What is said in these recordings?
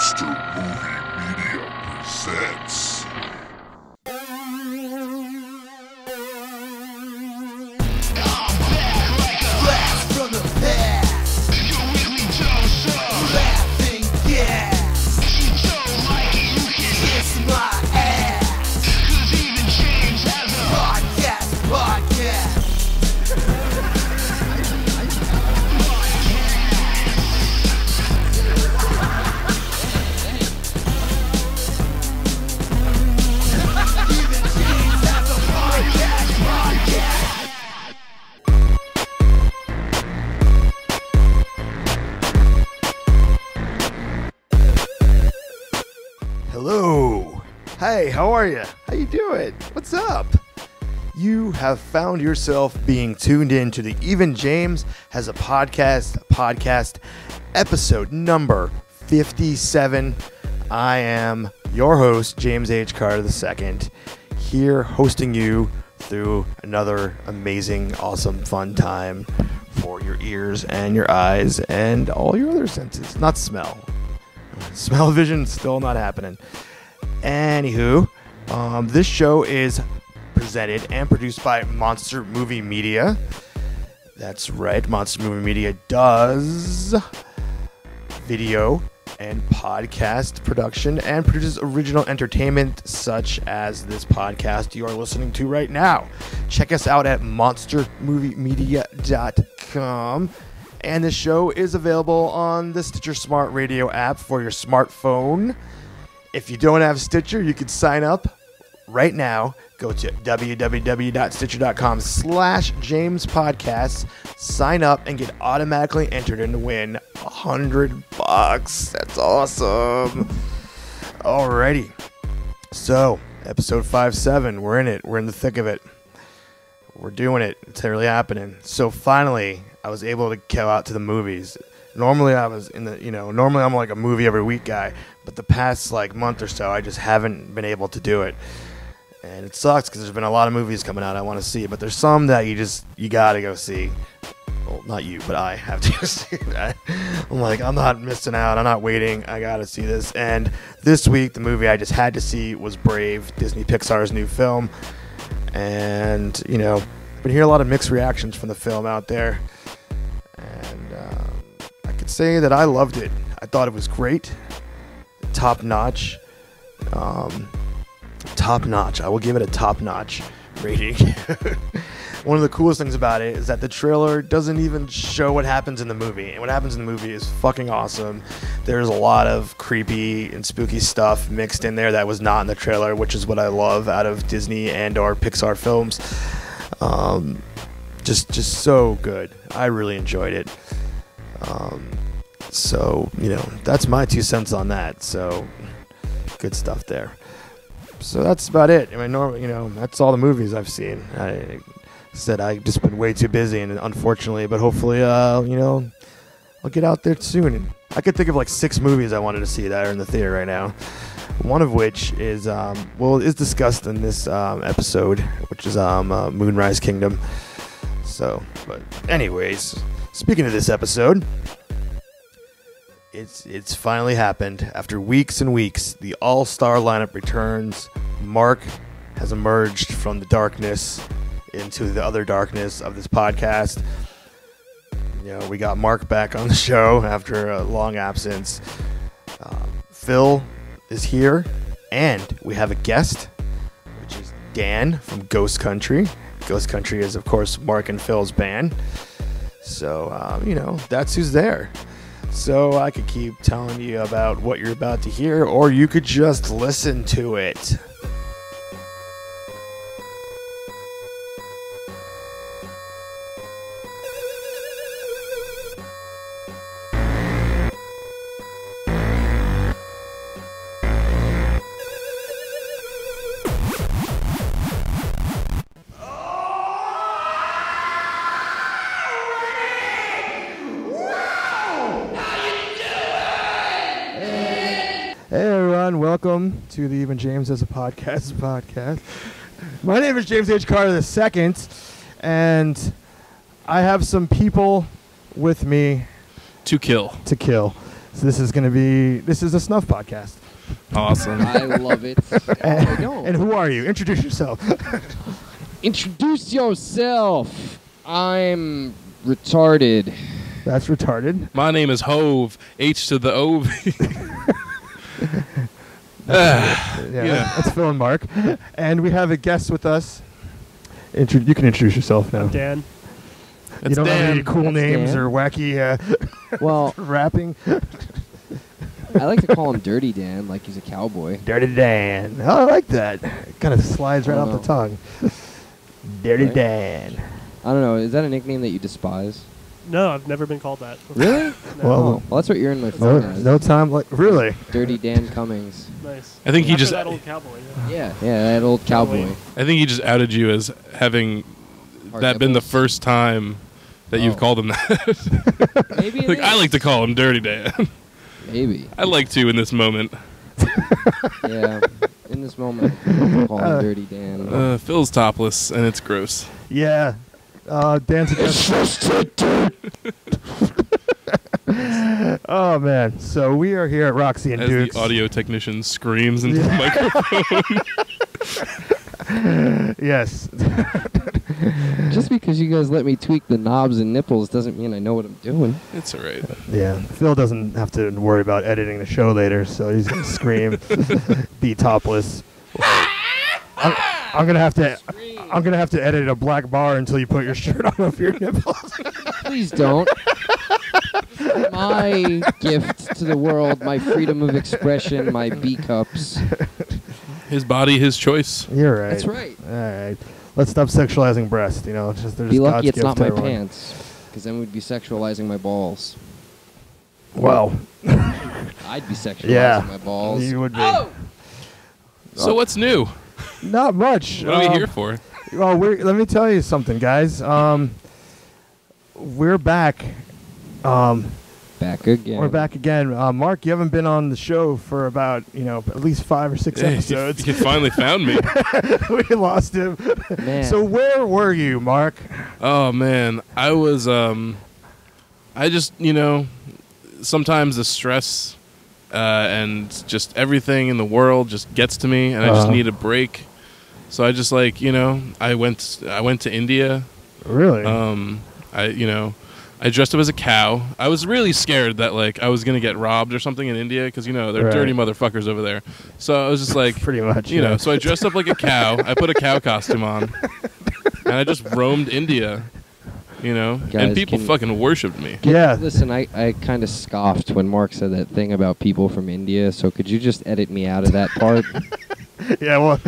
Monster Movie Media presents. Blast from the past. Your weekly dose of Laughing gas. you don't like it, you can Kiss my ass. cause even James has a Podcast. Even James has a podcast. Hello. Hey, how are you? How you doing? What's up? You have found yourself being tuned in to the Even James Has a podcast episode number 57. I am your host, James H. Carter II, here hosting you through another amazing, awesome, fun time for your ears and your eyes and all your other senses. Not smell. Smell vision still not happening. Anywho, this show is presented and produced by Monster Movie Media. That's right, Monster Movie Media does video and podcast production and produces original entertainment such as this podcast you are listening to right now. Check us out at monstermoviemedia.com. And this show is available on the Stitcher Smart Radio app for your smartphone. If you don't have Stitcher, you can sign up right now. Go to www.stitcher.com/JamesPodcasts. Sign up and get automatically entered in to win $100. That's awesome. Alrighty. So, episode 57. We're in it. We're in the thick of it. We're doing it. It's really happening. So finally, I was able to go out to the movies. Normally I was normally I'm like a movie every week guy, but the past like month or so I just haven't been able to do it. And it sucks because there's been a lot of movies coming out I want to see, but there's some that you gotta go see. Well, not you, but I have to see that. I'm like, I'm not missing out. I'm not waiting. I gotta see this. And this week, the movie I just had to see was Brave, Disney Pixar's new film. And, I've been hearing a lot of mixed reactions from the film out there. And I could say that I loved it. I thought it was great. Top-notch. Top-notch. I will give it a top-notch rating. One of the coolest things about it is that the trailer doesn't even show what happens in the movie. And what happens in the movie is fucking awesome. There's a lot of creepy and spooky stuff mixed in there that was not in the trailer, which is what I love out of Disney and or Pixar films. Just so good. I really enjoyed it. So, that's my 2 cents on that. So, good stuff there. So that's about it. I mean, that's all the movies I've seen. I said I've just been way too busy, and unfortunately, but hopefully, I'll get out there soon. And I could think of like 6 movies I wanted to see that are in the theater right now. One of which is, is discussed in this episode, which is Moonrise Kingdom. So, but anyways, speaking of this episode, it's finally happened. After weeks and weeks, the all-star lineup returns. Mark has emerged from the darkness into the other darkness of this podcast. We got Mark back on the show after a long absence. Phil is here, and we have a guest, which is Dan from Ghost Country. Ghost Country is, of course, Mark and Phil's band. So, that's who's there. So I could keep telling you about what you're about to hear, or you could just listen to it. Hey everyone, welcome to the Even James Has a podcast. My name is James H. Carter II, and I have some people with me To kill. to kill. So this is a snuff podcast. Awesome. I love it. I don't. And who are you? Introduce yourself. Introduce yourself. I'm retarded. That's retarded. My name is Hove. H to the O. Yeah, that's Phil and Mark. And we have a guest with us. You can introduce yourself now. Dan. It's You don't have any Dan. cool That's names Dan. or wacky Well, rapping? I like to call him Dirty Dan, like he's a cowboy. Dirty Dan. Oh, I like that. It kind of slides right I off don't the tongue. Dirty Right? Dan. I don't know. Is that a nickname that you despise? No, I've never been called that. Really? No. Well, Oh, well, that's what you're in my phone as. no time like really. Dirty Dan Cummings. Nice. I think he After just. that old cowboy. Yeah. Yeah, that old cowboy. I think he just outed you as having Hard that been the nipples. first time that you've Oh. called him that. Maybe it Like I is. like to call him Dirty Dan. Maybe. I like to in this moment. Yeah. In this moment, I'll call him Dirty Dan. Phil's topless and it's gross. Yeah. Dan's a guest. Oh man. So we are here at Roxy and As Duke's. the audio technician screams into the microphone. Yes. Just because you guys let me tweak the knobs and nipples doesn't mean I know what I'm doing. It's alright. Yeah. Phil doesn't have to worry about editing the show later, so he's gonna scream, be topless. I'm gonna have to edit a black bar until you put your shirt on over your nipples. Please don't. My gift to the world, my freedom of expression, my B cups. His body, his choice. You're right. That's right. All right. Let's stop sexualizing breast. You know, just there's Be lucky God's it's gift not to my everyone. pants, because then we'd be sexualizing my balls. Well, I'd be sexualizing yeah, my balls. you would be. So what's new? Not much. What are we here for? Well, let me tell you something, guys. We're back. Back again. We're back again. Mark, you haven't been on the show for about at least 5 or 6 Hey, episodes. you finally found me. We lost him. Man. So where were you, Mark? Oh man, I was I just sometimes the stress and just everything in the world just gets to me, and I just need a break. So I just I went to India. Really? I dressed up as a cow. I was really scared that I was gonna get robbed or something in India because they're Right. dirty motherfuckers over there. So I was just like, Pretty much. so I dressed up like a cow. I put a cow costume on, and I just roamed India. Guys, and people can- fucking worshipped me. Yeah. Listen, I kind of scoffed when Mark said that thing about people from India, so could you just edit me out of that part? Yeah. Well.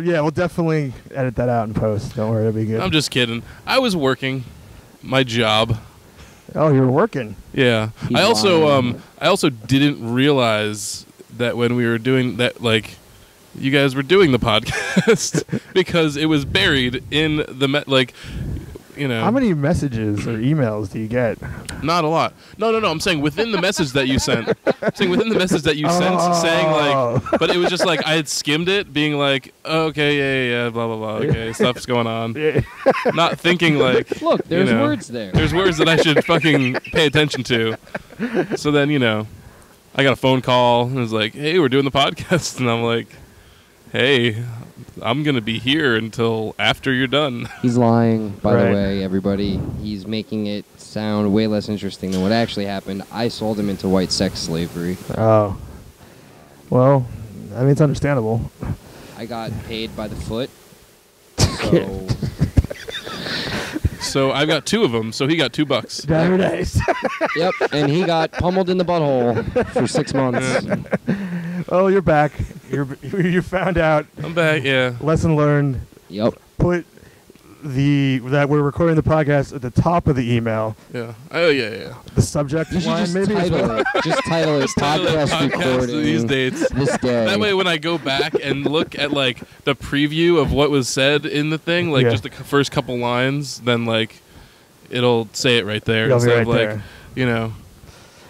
We'll definitely edit that out in post. Don't worry, it'll be good. I'm just kidding. I was working my job. Oh, you were working. Yeah. He's I also lying. I also didn't realize that when we were doing that you guys were doing the podcast because it was buried in the How many messages or emails do you get? Not a lot. No. I'm saying within the message that you sent. I'm saying within the message that you sent, saying but it was just I had skimmed it, being like, oh, okay, yeah, blah blah blah, okay, stuff's going on. Not thinking Look, there's you know, words there. there's words that I should fucking pay attention to. So then I got a phone call and it was like, hey, we're doing the podcast, and I'm like, hey, I'm gonna be here until after you're done. He's lying, by Right. the way, everybody. He's making it sound way less interesting than what actually happened. I sold him into white sex slavery. Oh. Well, I mean, it's understandable. I got paid by the foot. So So I've got 2 of them. So he got $2. Very nice. yep, and he got pummeled in the butthole for 6 months. Oh, you're back. You found out. I'm back. Yeah. Lesson learned. Yep. Put that we're recording the podcast at the top of the email. Yeah. Oh yeah. The subject You should line, just maybe. title it. Just title it podcast Podcast recording these dates. this day. That way, when I go back and look at the preview of what was said in the thing, Yeah. just the first couple lines, then it'll say it right there It'll be instead right of there.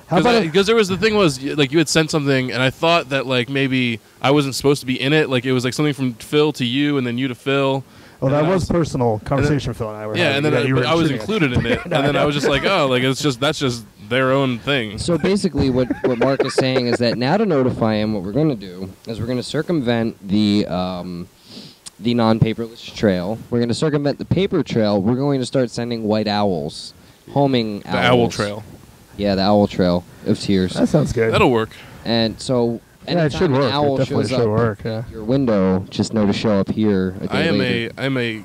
How about a- because there was the thing was you had sent something, and I thought that maybe I wasn't supposed to be in it. It was something from Phil to you, and then you to Phil. Well, and that then was personal conversation Phil and I were Yeah, having. and then you were I was shooting it. included in it, and then I was just like, oh, that's just their own thing. So basically, what Mark is saying is that now to notify him, what we're going to do is we're going to circumvent the non-paperless trail. We're going to circumvent the paper trail. We're going to start sending white owls, homing The owls. owl trail. Yeah, the owl trail of tears. That sounds good. That'll work. And so, Yeah, it should anytime an work. owl It definitely shows should up work. at Yeah. your window, just know to show up here a day later. I'm a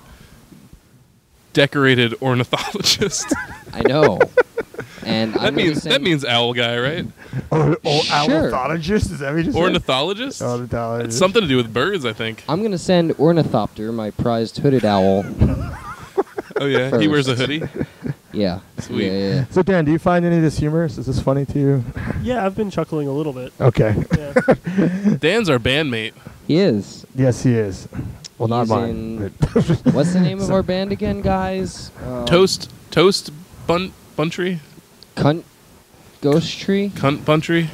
decorated ornithologist. I know. And that means owl guy, right? Sure. Ornithologist? Is that what you just said? Ornithologist? Ornithologist. It's something to do with birds, I think. I'm going to send Ornithopter, my prized hooded owl. Oh yeah, he wears a hoodie. Yeah. Sweet. Yeah. So Dan, do you find any of this humorous? Is this funny to you? Yeah, I've been chuckling a little bit. Okay. Yeah. Dan's our bandmate. He is. Yes, he is. Well, not He's mine. What's the name of our band again, guys? Toast Buntry? Cunt Ghost Tree? Cunt Buntry?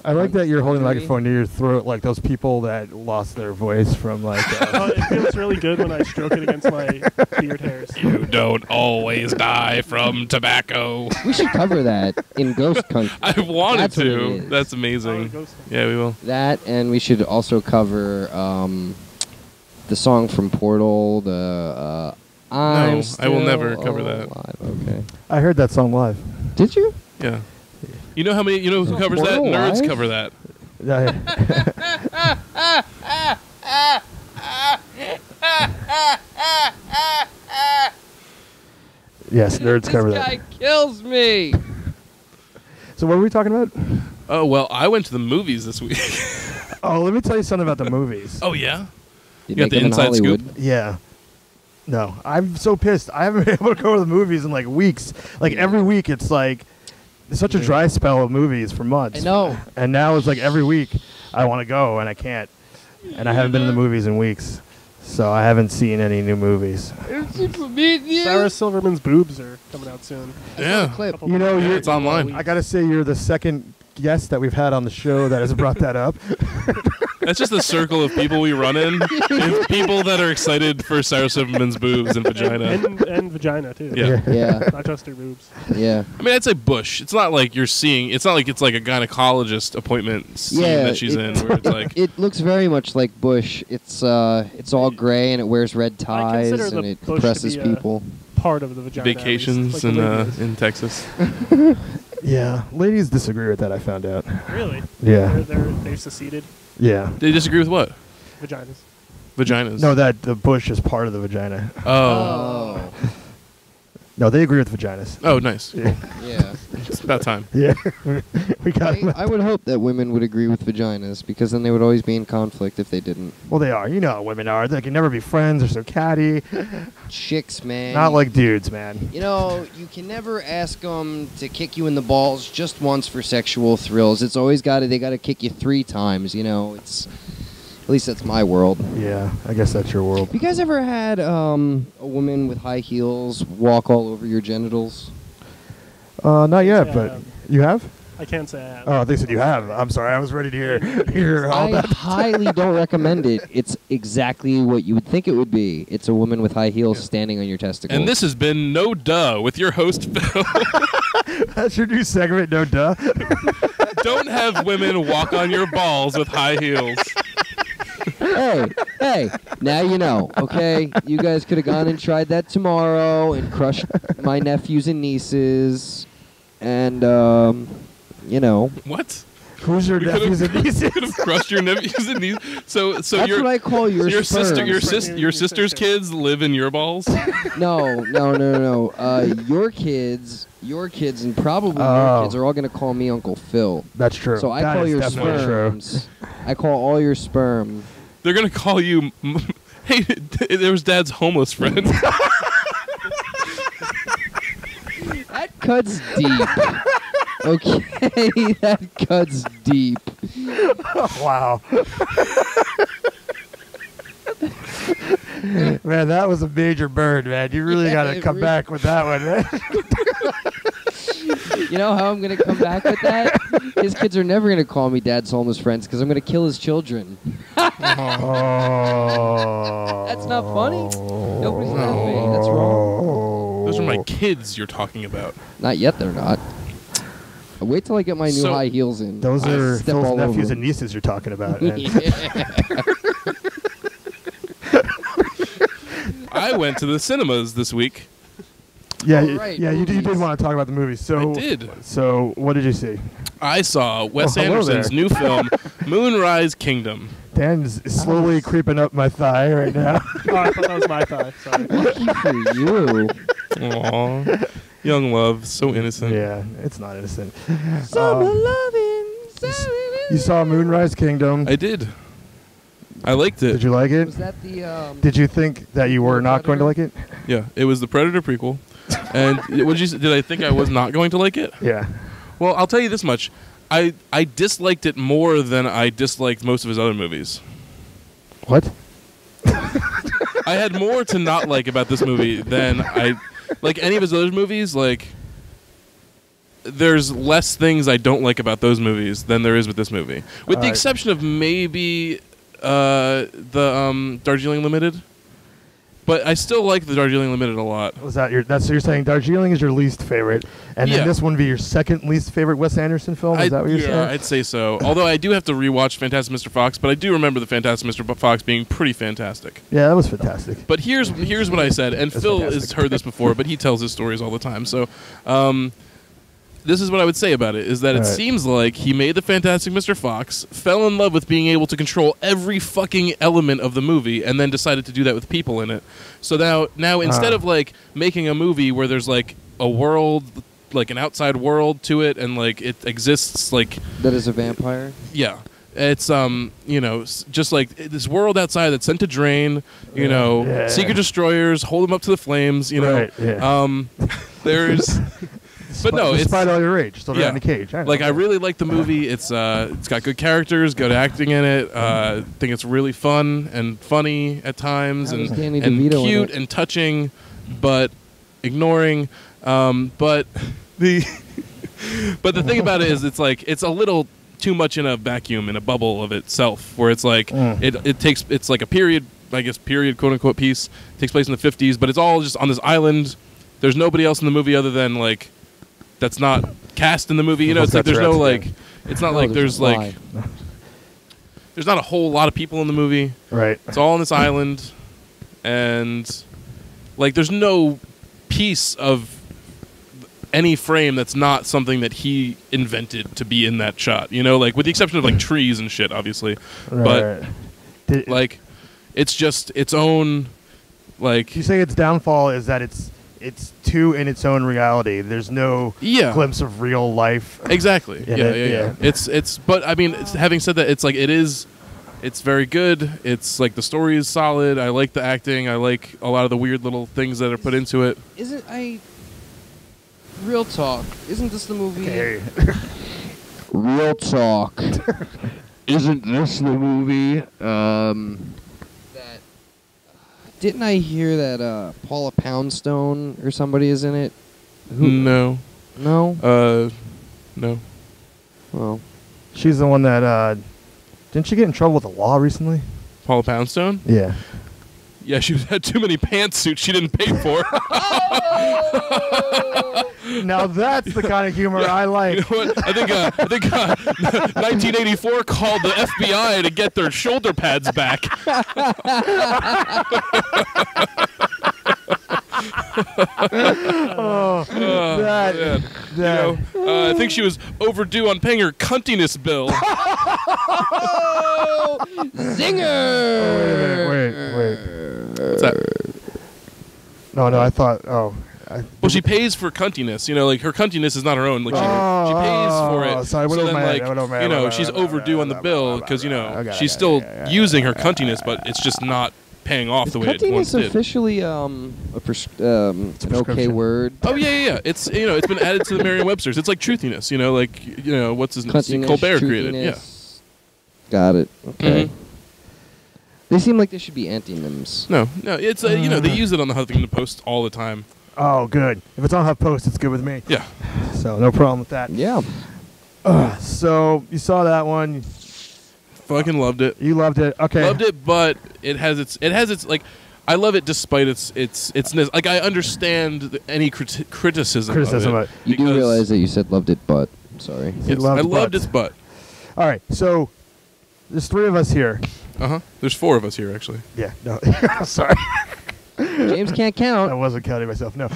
I like that you're holding the Country. microphone near your throat, like those people that lost their voice from like. It feels really good when I stroke it against my beard hairs. You don't always die from tobacco. We should cover that in Ghost Country. I've wanted That's what it to. is. That's Oh, amazing. it goes- Yeah, we will. That, and we should also cover the song from Portal, the I'm No, I will never Still cover that. Alive. Okay. I heard that song live. Did you? Yeah. You know who covers that? Portal Nerds Live? cover that. Yes, nerds cover This guy that. kills me. So what were we talking about? Oh, well, I went to the movies this week. Oh, let me tell you something about the movies. Oh, yeah? You got make the them in inside Hollywood. scoop? Yeah. No, I'm so pissed. I haven't been able to go to the movies in like weeks. Like every week, it's like it's such a dry spell of movies for months. I know. And now it's like every week I want to go and I can't. And I haven't been in the movies in weeks, so I haven't seen any new movies. Sarah Silverman's boobs are coming out soon. Yeah. Clip. You know, Yeah, it's online. I gotta say, you're the second guest that we've had on the show that has brought that up. That's just the circle of people we run in. It's people that are excited for Sarah Silverman's boobs and vagina. And vagina, too. Yeah. Yeah. Not just her boobs. Yeah. I mean, I'd say Bush. It's not like you're seeing. It's not like it's like a gynecologist appointment scene Yeah, that she's in, where it's like. It looks very much like Bush. It's all gray and it wears red I ties consider and the it Bush to compresses be a- people. Part of the vagina. at least, Vacations like the lady is. in Texas. Yeah, ladies disagree with that. I found out. Really? Yeah, They've seceded yeah. They disagree with what? vaginas. Vaginas. No, that the bush is part of the vagina. Oh. No, they agree with vaginas. Oh, nice. Yeah, Yeah. It's about time. yeah. We got. I would hope that women would agree with vaginas because then they would always be in conflict if they didn't. Well, they are. You know how women are. They can never be friends. They're so catty. Chicks, man. Not like dudes, man. You know, you can never ask them to kick you in the balls just once for sexual thrills. It's always they got to kick you 3 times, you know. At least that's my world. Yeah, I guess that's your world. Have you guys ever had a woman with high heels walk all over your genitals? Not yet, Yeah, but I have. you have. I can't say I have. Oh, they said you have. I'm sorry. I was ready to hear all I that. highly don't recommend it. It's exactly what you would think it would be. It's a woman with high heels standing on your testicles. And this has been No Duh with your host, Phil. That's your new segment. No, duh. Don't have women walk on your balls with high heels. Hey, now you know, okay? You guys could have gone and tried that tomorrow and crushed my nephews and nieces. And, you know. What? Who's your You nephews and nieces? could have crushed your nephews and nieces. So That's your what I call your your sperm. sister, your Your sister's sister. kids live in your balls. No. Your kids, and probably Oh. your kids are all going to call me Uncle Phil. That's true. So I That call is your definitely true. sperms. I call all your sperm. They're gonna call you. Hey, there was Dad's homeless friend. That cuts deep. Okay, that cuts deep. Wow. Man, that was a major burn, man. You really Yeah, got to it come really- back with that one, man. You know how I'm going to come back with that? His kids are never going to call me Dad's homeless friends because I'm going to kill his children. Oh. That's not funny. Nobody's laughing. That's wrong. Those are my kids you're talking about. Not yet, they're not. Wait till I get my new So- high heels in. Those I'll are step Phil's all nephews over and nieces you're talking about. them. and- I went to the cinemas this week. Yeah, All right, you did movies. want to talk about the movie. So I did. So what did you see? I saw Wes Oh, hello Anderson's there. new film, Moonrise Kingdom. Dan's slowly creeping up my thigh right now. Oh, I thought that was my thigh. Sorry. Lucky for you. Aww. Young love, so innocent. Yeah, it's not innocent. Summer Um, loving. You saw Moonrise Kingdom. I did. I liked it. Did you like it? Was that the? Did you think that you were not going to like it? Yeah, it was the Predator prequel. And what did you? Did I think I was not going to like it? Yeah. Well, I'll tell you this much: I disliked it more than I disliked most of his other movies. What? I had more to not like about this movie than I like any of his other movies. Like, there's less things I don't like about those movies than there is with this movie, with the Alright. exception of maybe the Darjeeling Limited. But I still like the Darjeeling Limited a lot. Was that your? That's so you're saying Darjeeling is your least favorite, and Yeah. then this one be your second least favorite Wes Anderson film? Is that what you're yeah, saying? I'd say so. Although I do have to rewatch Fantastic Mr. Fox, but I do remember the Fantastic Mr. Fox being pretty fantastic. Yeah, that was fantastic. But here's what I said, and That's Phil fantastic. has heard this before, but he tells his stories all the time. So, this is what I would say about it: is that it Alright. seems like he made the Fantastic Mr. Fox, fell in love with being able to control every fucking element of the movie, and then decided to do that with people in it. So now instead of like making a movie where there's like a world, like an outside world to it, and like it exists like That is a vampire. yeah. It's just like this world outside that's sent to drain, Yeah. secret destroyers, hold them up to the flames, Right, yeah. There's but no, it's despite all your rage, still yeah. in the cage. like I really like the movie. It's got good characters, good acting in it. Think it's really fun and funny at times, How and was Danny and DeVito in cute it? and touching, but ignoring. But the but the thing about it is, it's like it's a little too much in a vacuum, in a bubble of itself, where it's like it's like a period, I guess, quote unquote piece. Takes place in the 50s, but it's all just on this island. There's nobody else in the movie other than like that's not cast in the movie. It's like That's there's no right, like it's not like there's like there's not a whole lot of people in the movie. Right. It's all on this island, and like there's no piece of any frame that's not something that he invented to be in that shot. Like with the exception of like trees and shit, obviously. But Right. Did, like it's just its own like you say its downfall is that it's too in its own reality. There's no yeah. glimpse of real life. Exactly. in Yeah, it, yeah. It's but I mean, having said that, it's like it's very good. It's like the story is solid. I like the acting. I like a lot of the weird little things that are put into it. Real talk. Isn't this the movie? Okay. Real talk. Isn't this the movie? That didn't I hear that Paula Poundstone or somebody is in it? No. No. No. Well, She's the one that didn't she get in trouble with the law recently? Paula Poundstone? Yeah. Yeah, she had too many pantsuits she didn't pay for. Now that's the kind of humor I like. You know what? I think 1984 called the FBI to get their shoulder pads back. Oh, that, Man. that. I think she was overdue on paying her cuntiness bill. Zinger! Wait. What's that? No, I thought. Well, she pays for cuntiness. Like her cuntiness is not her own. Like she pays for it. So I went over then, my head, like, I went over my head, she's overdue on the bill because Okay, she's still using her cuntiness, but it's just not paying off Is the way it once cuntiness did. officially an okay prescription. word? Oh yeah. It's it's been added to the Merriam-Webster's. It's like truthiness. What's his name? Cuntiness, Colbert created. Yeah. truthiness. Got it. Okay. Mhm. They seem like they should be antonyms. No. It's they use it on the Huffington Post all the time. Oh, good. If it's on HuffPost, it's good with me. Yeah. So no problem with that. Yeah. So you saw that one. Fucking loved it. You loved it. Okay. Loved it, but it has its like. I love it despite its like I understand any criticism Criticism of of it. You do because- realize that you said loved it, but sorry. He Yes, loved I loved butts. its butt. All right, so there's 3 of us here. There's 4 of us here actually. Yeah, no, sorry. James can't I count. wasn't counting myself. No,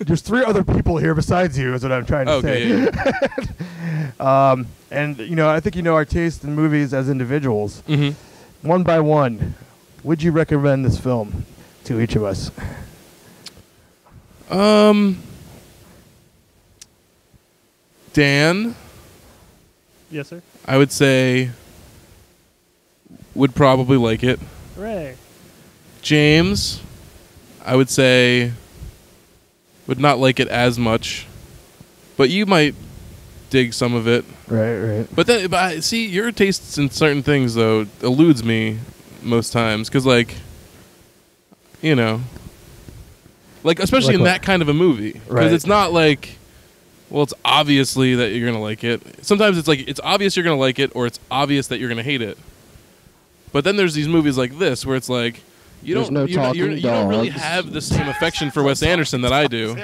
there's 3 other people here besides you. Is what I'm trying to say. Yeah. And I think our taste in movies as individuals. Mm-hmm. One by one, would you recommend this film to each of us? Dan, Yes, sir. I would say, would probably like it. Hooray. James, I would say, would not like it as much, but you might dig some of it. Right. But see, your tastes in certain things though eludes me most times because, like especially Like in what? that kind of a movie, because Right. it's not like, well, it's obviously that you're gonna like it. Sometimes it's like it's obvious you're gonna like it, or it's obvious that you're gonna hate it. But then there's these movies like this where it's like you There's don't no you don't really dogs. have the same affection for Wes Anderson that I do.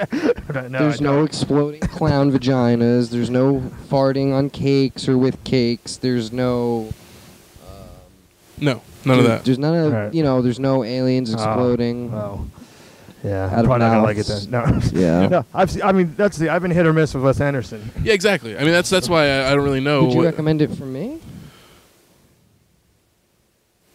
There's no exploding clown vaginas. There's no farting on cakes or with cakes. There's no. No, none of that. There's none of Right. There's no aliens exploding. Oh. Yeah, Out I'm of probably not gonna like it mouths. then. No. Yeah. No, I've been hit or miss with Wes Anderson. Yeah, exactly. I mean, that's why I don't really know. Would you what- recommend it for me?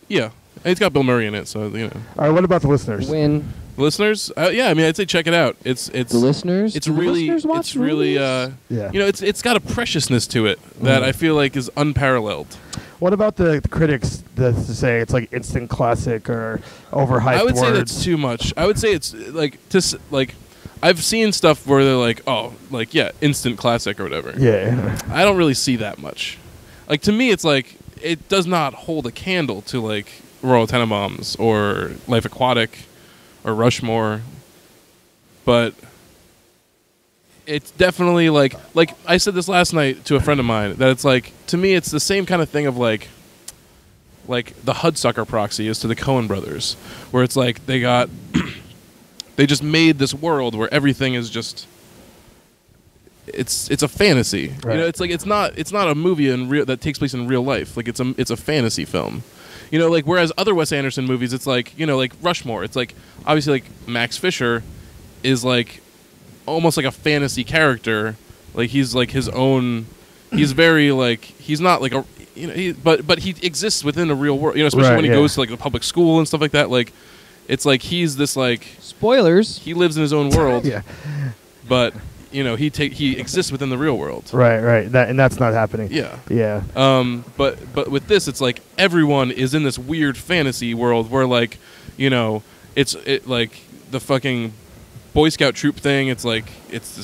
Yeah, it's got Bill Murray in it, so All right, what about the listeners? When listeners, yeah, I mean, I'd say check it out. It's the listeners, it's do the really listeners watch it's really movies? Yeah. it's got a preciousness to it that I feel like is unparalleled. What about the critics that say it's like instant classic or overhyped I would words? say that's too much. I would say it's like I've seen stuff where they're like, oh, like yeah, instant classic or whatever. Yeah. I don't really see that much. Like to me, it's like it does not hold a candle to like Royal Tenenbaums or Life Aquatic or Rushmore, but it's definitely like I said this last night to a friend of mine that it's like to me it's the same kind of thing of like the Hudsucker Proxy is to the Coen brothers, where it's like they got they just made this world where everything is just it's a fantasy. Right. It's like it's not a movie that takes place in real life. Like it's a fantasy film. Like whereas other Wes Anderson movies, it's like like Rushmore. It's like obviously like Max Fisher is like almost like a fantasy character. Like he's like his own. He's very like he's not like a but he exists within a real world. Especially Right, when he yeah. goes to like the public school and stuff like that. Like it's like he's this like Spoilers. he lives in his own world. Yeah. But he exists within the real world. Right. That's not happening. Yeah. Yeah. But with this, it's like everyone is in this weird fantasy world where like, it's like the fucking Boy Scout troop thing. It's like it's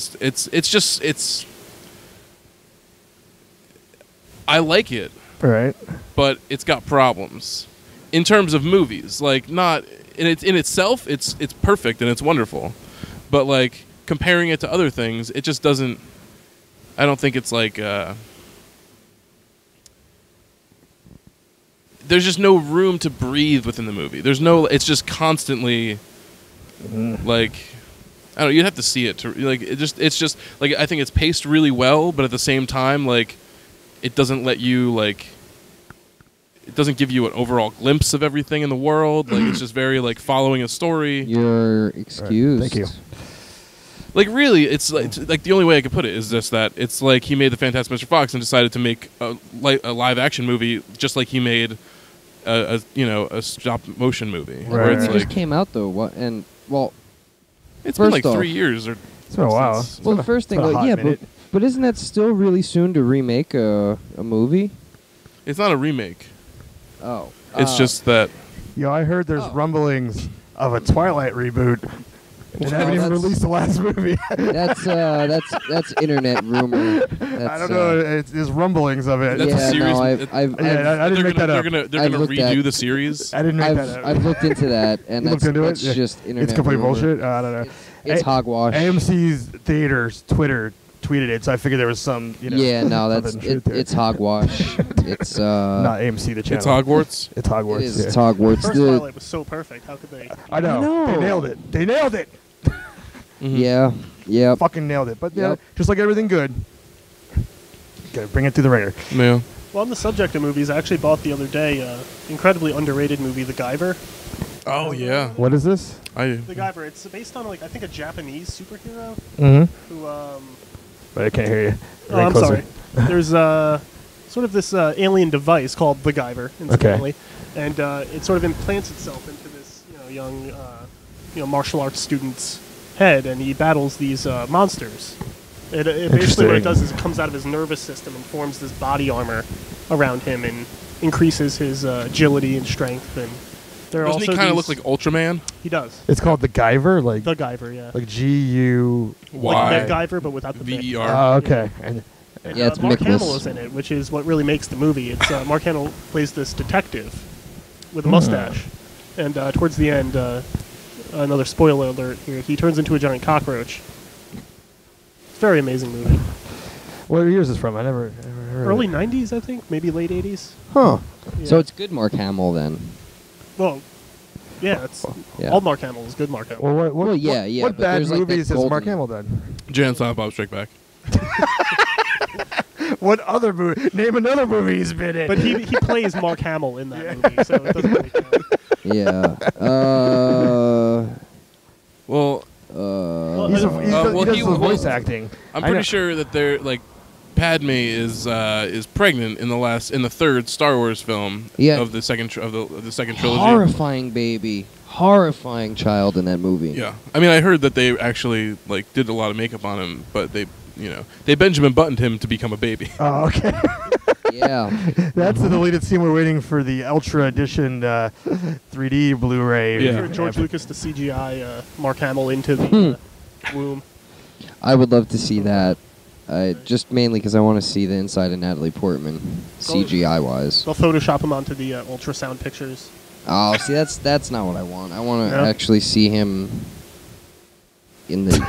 I like it, Right. but it's got problems in terms of movies. Like not in itself, it's perfect and it's wonderful, but like comparing it to other things, it just doesn't. I don't think it's like. There's just no room to breathe within the movie. There's no. It's just constantly, like, I don't know. You'd have to see it to like. It's just like I think it's paced really well, but at the same time, like, it doesn't let you like. It doesn't give you an overall glimpse of everything in the world. Like it's just very like following a story. You're excused. Thank you. Like really, it's like the only way I could put it is just that it's like he made the Fantastic Mr. Fox and decided to make a live action movie, just like he made a stop motion movie. Where Right. it's It just like came out though. it's been like first off- 3 years or. It's been a while. since- Well, the first thing, been a like, hot yeah, minute. but isn't that still really soon to remake a movie? It's not a remake. Oh, It's just that. I heard there's Oh. rumblings of a Twilight reboot. They haven't even that's- released the last movie. that's internet rumor. I don't know. There's rumblings of it. That's Yeah, a series. no, I've Yeah, I didn't they're make that gonna, up. They're I've gonna looked redo at- the series. I didn't make that up. I've looked into that, and You that's, looked into that's it? just internet. It's complete rumor. bullshit. I don't know. It's A- hogwash. AMC's theaters Twitter tweeted it, so I figured there was some. Yeah, no, that's something truth there. it's hogwash. It's not AMC the channel. It's Hogwarts. It's Hogwarts. It is. yeah. It's Hogwarts. First The- Twilight was so perfect. How could they? I know. I know. They nailed it. They nailed it. Yeah. Yep. Fucking nailed it. But yeah, Yep. just like everything good. Gotta bring it through the ringer. Yeah. Well, on the subject of movies, I actually bought the other day incredibly underrated movie, The Guyver. Oh yeah. What is this? The Guyver. It's based on I think a Japanese superhero Mm-hmm. who. But I can't hear you. Oh, I'm sorry. There's sort of this alien device called the Guyver, incidentally, and it sort of implants itself into this young martial arts student's head, and he battles these monsters. It basically what it does is it comes out of his nervous system and forms this body armor around him and increases his agility and strength. And there Doesn't also he kind of look like Ultraman? He does. It's called the Guyver, like The Guyver, yeah. like G-U. Like MacGyver, but without the Mick. VER. Oh, okay. And And, Yeah, it's Mark Mick Hamill Miss. is in it, which is what really makes the movie. It's Mark Hamill plays this detective with a mustache, and towards the end, another spoiler alert here, he turns into a giant cockroach. It's a very amazing movie. what year is this from? I never heard. Early of it. 90s, I think, maybe late 80s. Huh. Yeah. So it's good Mark Hamill then. well, yeah, it's Yeah. all Mark Hamill is good Mark Hamill. Well, what, Well, yeah, what, yeah, What but bad there's, like, that movies has Mark golden- Hamill done? Jay and Silent Bob Strike Back. What other movie? Name another movie he's been in. But he plays Mark Hamill in that movie, so it doesn't really count. Yeah. Well, He's a, Well, he well, does he the was- voice acting. I'm I know- pretty sure that they're like Padme is pregnant in the third Star Wars film Yeah. of the second of the second trilogy. Horrifying baby. Horrifying child in that movie. Yeah, I mean, I heard that they actually did a lot of makeup on him, but they Benjamin Buttoned him to become a baby. Oh, okay. Yeah. That's the deleted scene. We're waiting for the Ultra Edition 3D Blu-ray. Yeah. For George Lucas to CGI Mark Hamill into the womb. I would love to see that. Just mainly because I want to see the inside of Natalie Portman, CGI wise. They'll Photoshop him onto the ultrasound pictures. Oh, see, that's not what I want. I want to No? actually see him in the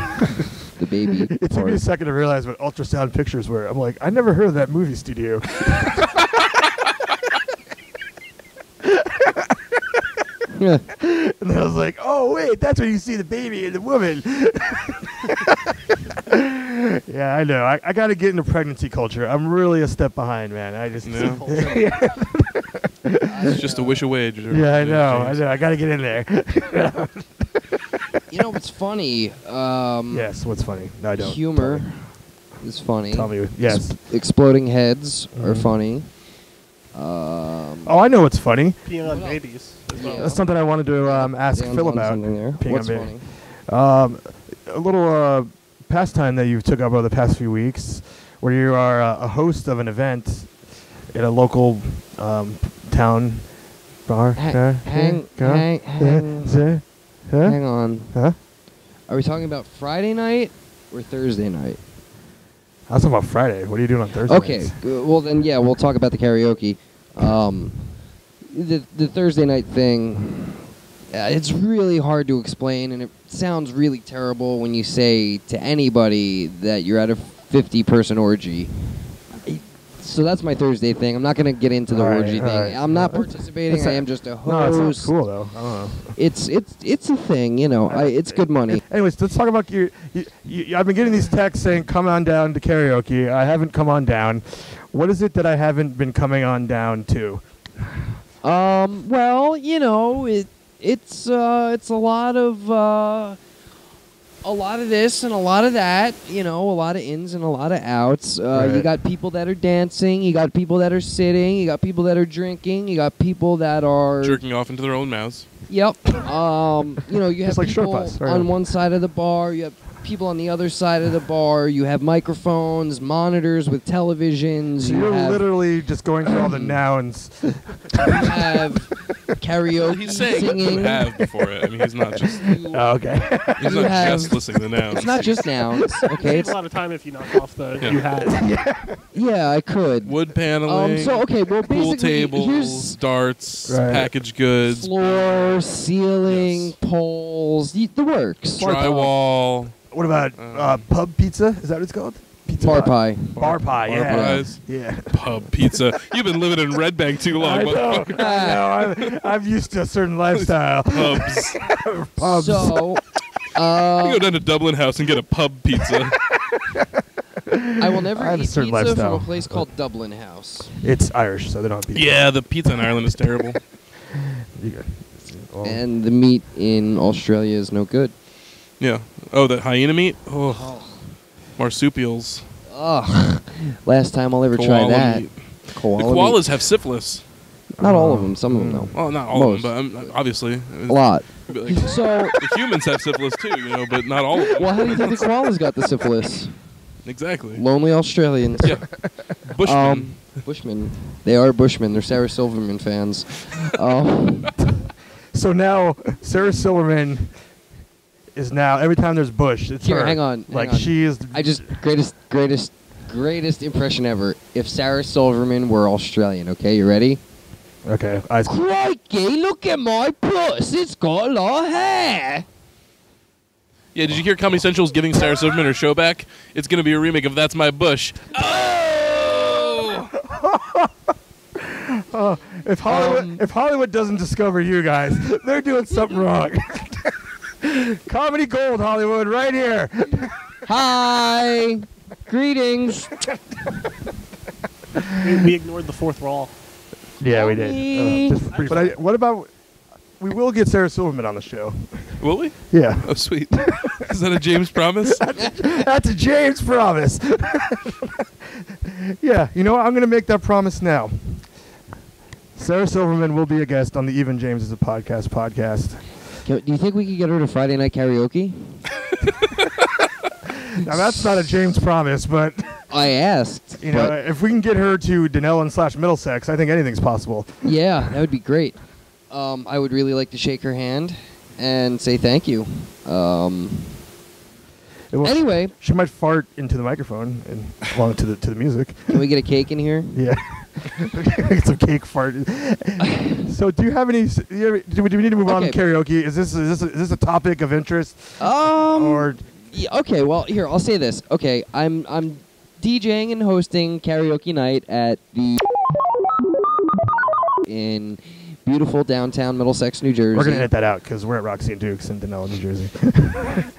the baby. It took me a part. second to realize what ultrasound pictures were. I'm like, I never heard of that movie studio. Yeah. And then I was like, oh, wait, that's where you see the baby and the woman. Yeah, I know. I got to get into pregnancy culture. I'm really a step behind, man. I just... Yeah. Yeah, It's just a wish away. I know. I got to get in there. You know what's funny? Yes, what's funny? No, I don't. Humor is funny. Tell me. Yes. Exploding heads are Mhm. funny. Oh, I know what's funny. Peeing on babies. As well. Yeah. That's something I wanted to ask Dan's Phil on about. something there. Peeing What's on funny? A little pastime that you took up over the past few weeks, where you are a host of an event in a local town bar. Hang on. Huh? Are we talking about Friday night or Thursday night? I was talking about Friday. What are you doing on Thursday? Okay. nights? Well then, yeah, we'll talk about the karaoke. The Thursday night thing. It's really hard to explain, and it sounds really terrible when you say to anybody that you're at a 50-person orgy. So that's my Thursday thing. I'm not going to get into the All right, orgy all thing. right. I'm not That's- participating. that's I a- am just a host. No, it sounds cool though. I don't know. It's a thing, you know. It's good money. Anyways, let's talk about you. I've been getting these texts saying, "Come on down to karaoke." I haven't come on down. What is it that I haven't been coming on down to? Well, you know, it's a lot of this and a lot of that, you know, a lot of ins and a lot of outs. Right. You got people that are dancing, you got people that are sitting, you got people that are drinking, you got people that are jerking off into their own mouths. Yep. You know, you have Just like short people bus, right. on one side of the bar, you have people on the other side of the bar, you have microphones, monitors with televisions, So you you're have, literally just going through all the nouns. you have karaoke He's saying singing. you have before it. I mean, he's not just Oh, okay. he's You not have- just listing the nouns. It's not just nouns, okay? Save It's, a lot of time if you knock off the Yeah. you had. yeah, I could. Wood paneling. So okay, well pool basically tables, here's darts, Right. packaged goods, floor, ceiling, Yes. poles, the works. drywall, What about pub pizza? Is that what it's called? Pizza Bar pub? pie. Bar pie. bar Yeah. pies, Yeah. pub pizza. You've been living in Red Bank too long. I know. motherfucker. I know. I'm used to a certain lifestyle. Pubs. Pubs. So, You go down to Dublin House and get a pub pizza. I will never I had a eat certain pizza lifestyle, from a place but- called Dublin House. It's Irish, so they don't have pizza. Yeah, the pizza in Ireland is terrible. You got- well, And the meat in Australia is no good. Yeah. Oh, the hyena meat? Oh. Marsupials. Ugh. Last time I'll ever try Koala that. meat. Koala The meat. koalas have syphilis. Not all of them. Some of them though. Well, not all Most. of them, but obviously. A lot. But, like, So, the humans have syphilis too, but not all of them. well, how do you think the koalas got the syphilis? Exactly. Lonely Australians. Yeah. Bushmen. Bushmen. They are Bushmen. They're Sarah Silverman fans. so now Sarah Silverman is now every time there's Bush, it's Here, her. hang on, Like hang on. she is. I just greatest impression ever. If Sarah Silverman were Australian, okay, you ready? Okay. Eyes. Crikey, look at my puss. It's got a lot of hair. Yeah, did you hear Comedy Central's giving Sarah Silverman her show back? It's going to be a remake of That's My Bush. Oh! If Hollywood doesn't discover you guys, they're doing something wrong. Comedy gold, Hollywood, right here. Hi. Greetings. We ignored the fourth wall. Yeah, we Mommy. did. Just brief. But what about? We will get Sarah Silverman on the show. Will we? Yeah. Oh, sweet. Is that a James promise? That's a James promise. Yeah, you know what? I'm going to make that promise now. Sarah Silverman will be a guest on the Even James is a podcast. Do you think we could get her to Friday night karaoke? Now, that's not a James promise, but, I asked. you know, but if we can get her to Denellen / Middlesex, I think anything's possible. yeah, that would be great. I would really like to shake her hand and say thank you. Anyway, She might fart into the microphone and along to the music. can we get a cake in here? Yeah. Get some cake fart. So, do you have any? Do we need to move on to Okay. karaoke? Is this a topic of interest? Or Yeah, okay, well, here, I'll say this. Okay, I'm DJing and hosting karaoke night at the in beautiful downtown Middlesex, New Jersey. we're gonna edit that out because we're at Roxy and Dukes in Denellen, New Jersey.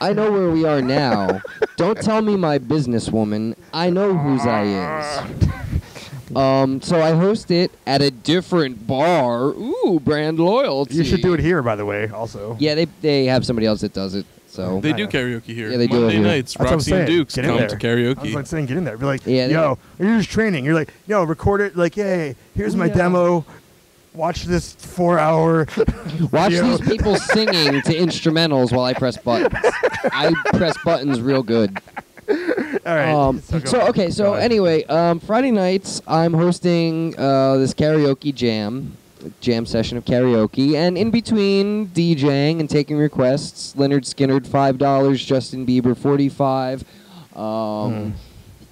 I know where we are now. Don't tell me my businesswoman. I know whose I is. So I host it at a different bar. Ooh, brand loyalty. You should do it here, by the way. Also. Yeah, they have somebody else that does it. So They I do know. karaoke here. Yeah, they do it Monday here. nights, That's what I'm Roxy and saying. Dukes Get in come there. to I karaoke. was like saying, get in there. Be like, Yeah, yo, you're just training. You're like, yo, record it. Like, hey, here's my demo. Watch this 4-hour. watch video. these people singing to instrumentals while I press buttons. I press buttons real good. All right. So go ahead. anyway, Friday nights I'm hosting this karaoke jam session of karaoke, and in between DJing and taking requests, Leonard Skinner $5, Justin Bieber $45.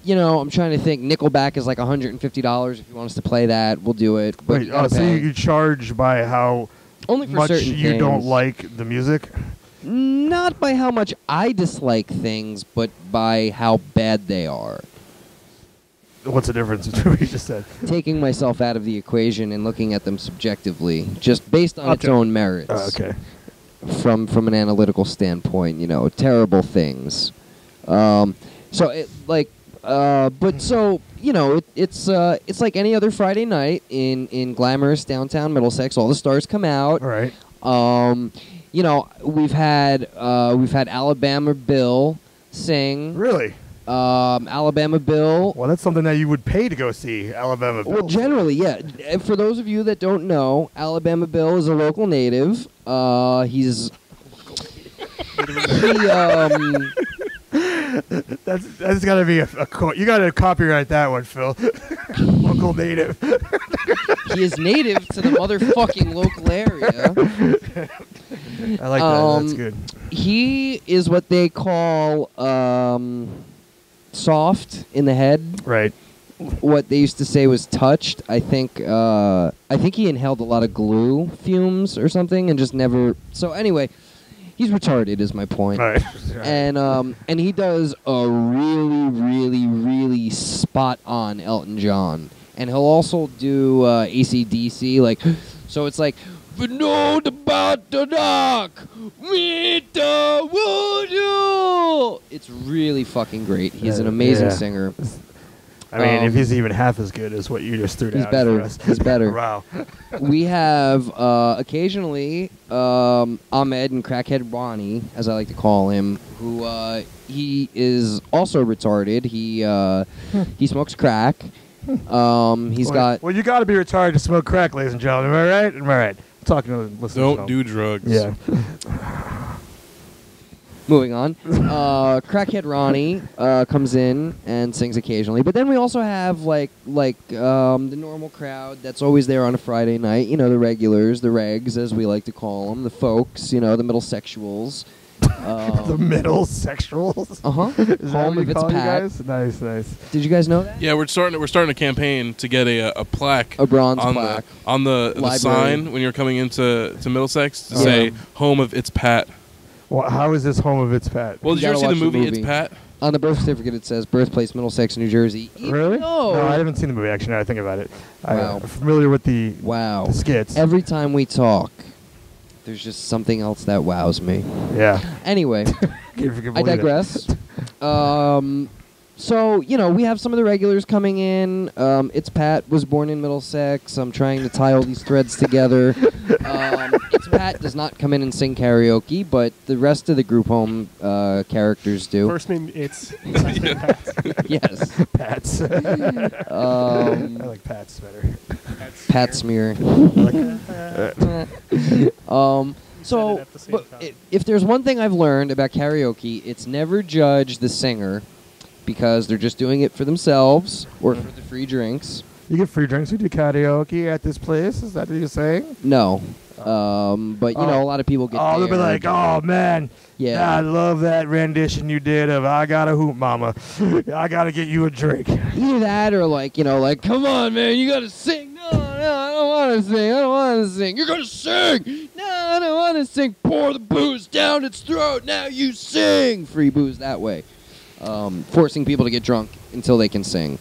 You know, I'm trying to think. Nickelback is like $150. If you want us to play that, we'll do it. But Wait, you gotta so pay. you charge by how Only for much certain you don't things. like the music? Not by how much I dislike things, but by how bad they are. What's the difference between what you just said? Taking myself out of the equation and looking at them subjectively, just based on its Okay. own merits. Okay. From an analytical standpoint, you know, terrible things. It's like any other Friday night in glamorous downtown Middlesex. All the stars come out. All right. You know, we've had Alabama Bill sing. Really? Alabama Bill. Well, that's something that you would pay to go see, Alabama Bill. Well, generally, yeah. And for those of you that don't know, Alabama Bill is a local native. He's That's got to be a quote. You got to copyright that one, Phil. Local native. he is native to the motherfucking local area. I like that. That's good. He is what they call soft in the head. Right. What they used to say was touched. I think he inhaled a lot of glue fumes or something and just never. So anyway, he's retarded is my point. All right. And he does a really, really, really spot on Elton John. And he'll also do AC/DC, like, so it's like for know about the dark. Meet the voodoo. It's really fucking great. He's an amazing singer. I mean, if he's even half as good as what you just threw down. He's better. For us. He's better. Wow. We have occasionally Ahmed and Crackhead Ronnie, as I like to call him, who he is also retarded. He smokes crack. He's got. Well, you got to be retarded to smoke crack, ladies and gentlemen. Am I right? Am I right? I'm talking to the listeners. Don't do drugs. Yeah. Moving on. Crackhead Ronnie comes in and sings occasionally, but then we also have like the normal crowd that's always there on a Friday night. You know, the regulars, the regs, as we like to call them, the folks. You know, the middle sexuals. The middle sexuals. Is that Home what of you its call you Pat. guys? Nice, nice. Did you guys know that? Yeah, we're starting a campaign to get a plaque, A bronze on plaque. the Library. sign when you're coming into Middlesex to Yeah. say "Home of It's Pat." Well, how is this home of its Pat? Well, You did you ever gotta see the watch the movie movie. It's Pat? On the birth certificate, it says birthplace Middlesex, New Jersey. Even Really? though- No, I haven't seen the movie. Actually, now I think about it. Wow. I'm familiar with the Wow. skits. Every time we talk, there's just something else that wows me. Yeah. Anyway, If you can I believe it. digress. So, you know, we have some of the regulars coming in. It's Pat was born in Middlesex. I'm trying to tie all these threads together. It's Pat does not come in and sing karaoke, but the rest of the group home characters do. First name It's. Last name Pat. Yes. Pats. I like Pats better. Pat smear. So, Said it at the same but time. if there's one thing I've learned about karaoke, it's never judge the singer because they're just doing it for themselves or for the free drinks. You get free drinks. We do karaoke at this place. Is that what you're saying? No. But, you know, a lot of people get Oh, they'll be dared. like, oh, man. Yeah. I love that rendition you did of I Got a Hoop Mama. I got to get you a drink. Either that or, like, you know, like, come on, man, you got to sing. No, I don't want to sing. I don't want to sing. You're going to sing. No, I don't want to sing. Pour the booze down its throat. Now you sing. Free booze that way. Forcing people to get drunk until they can sing.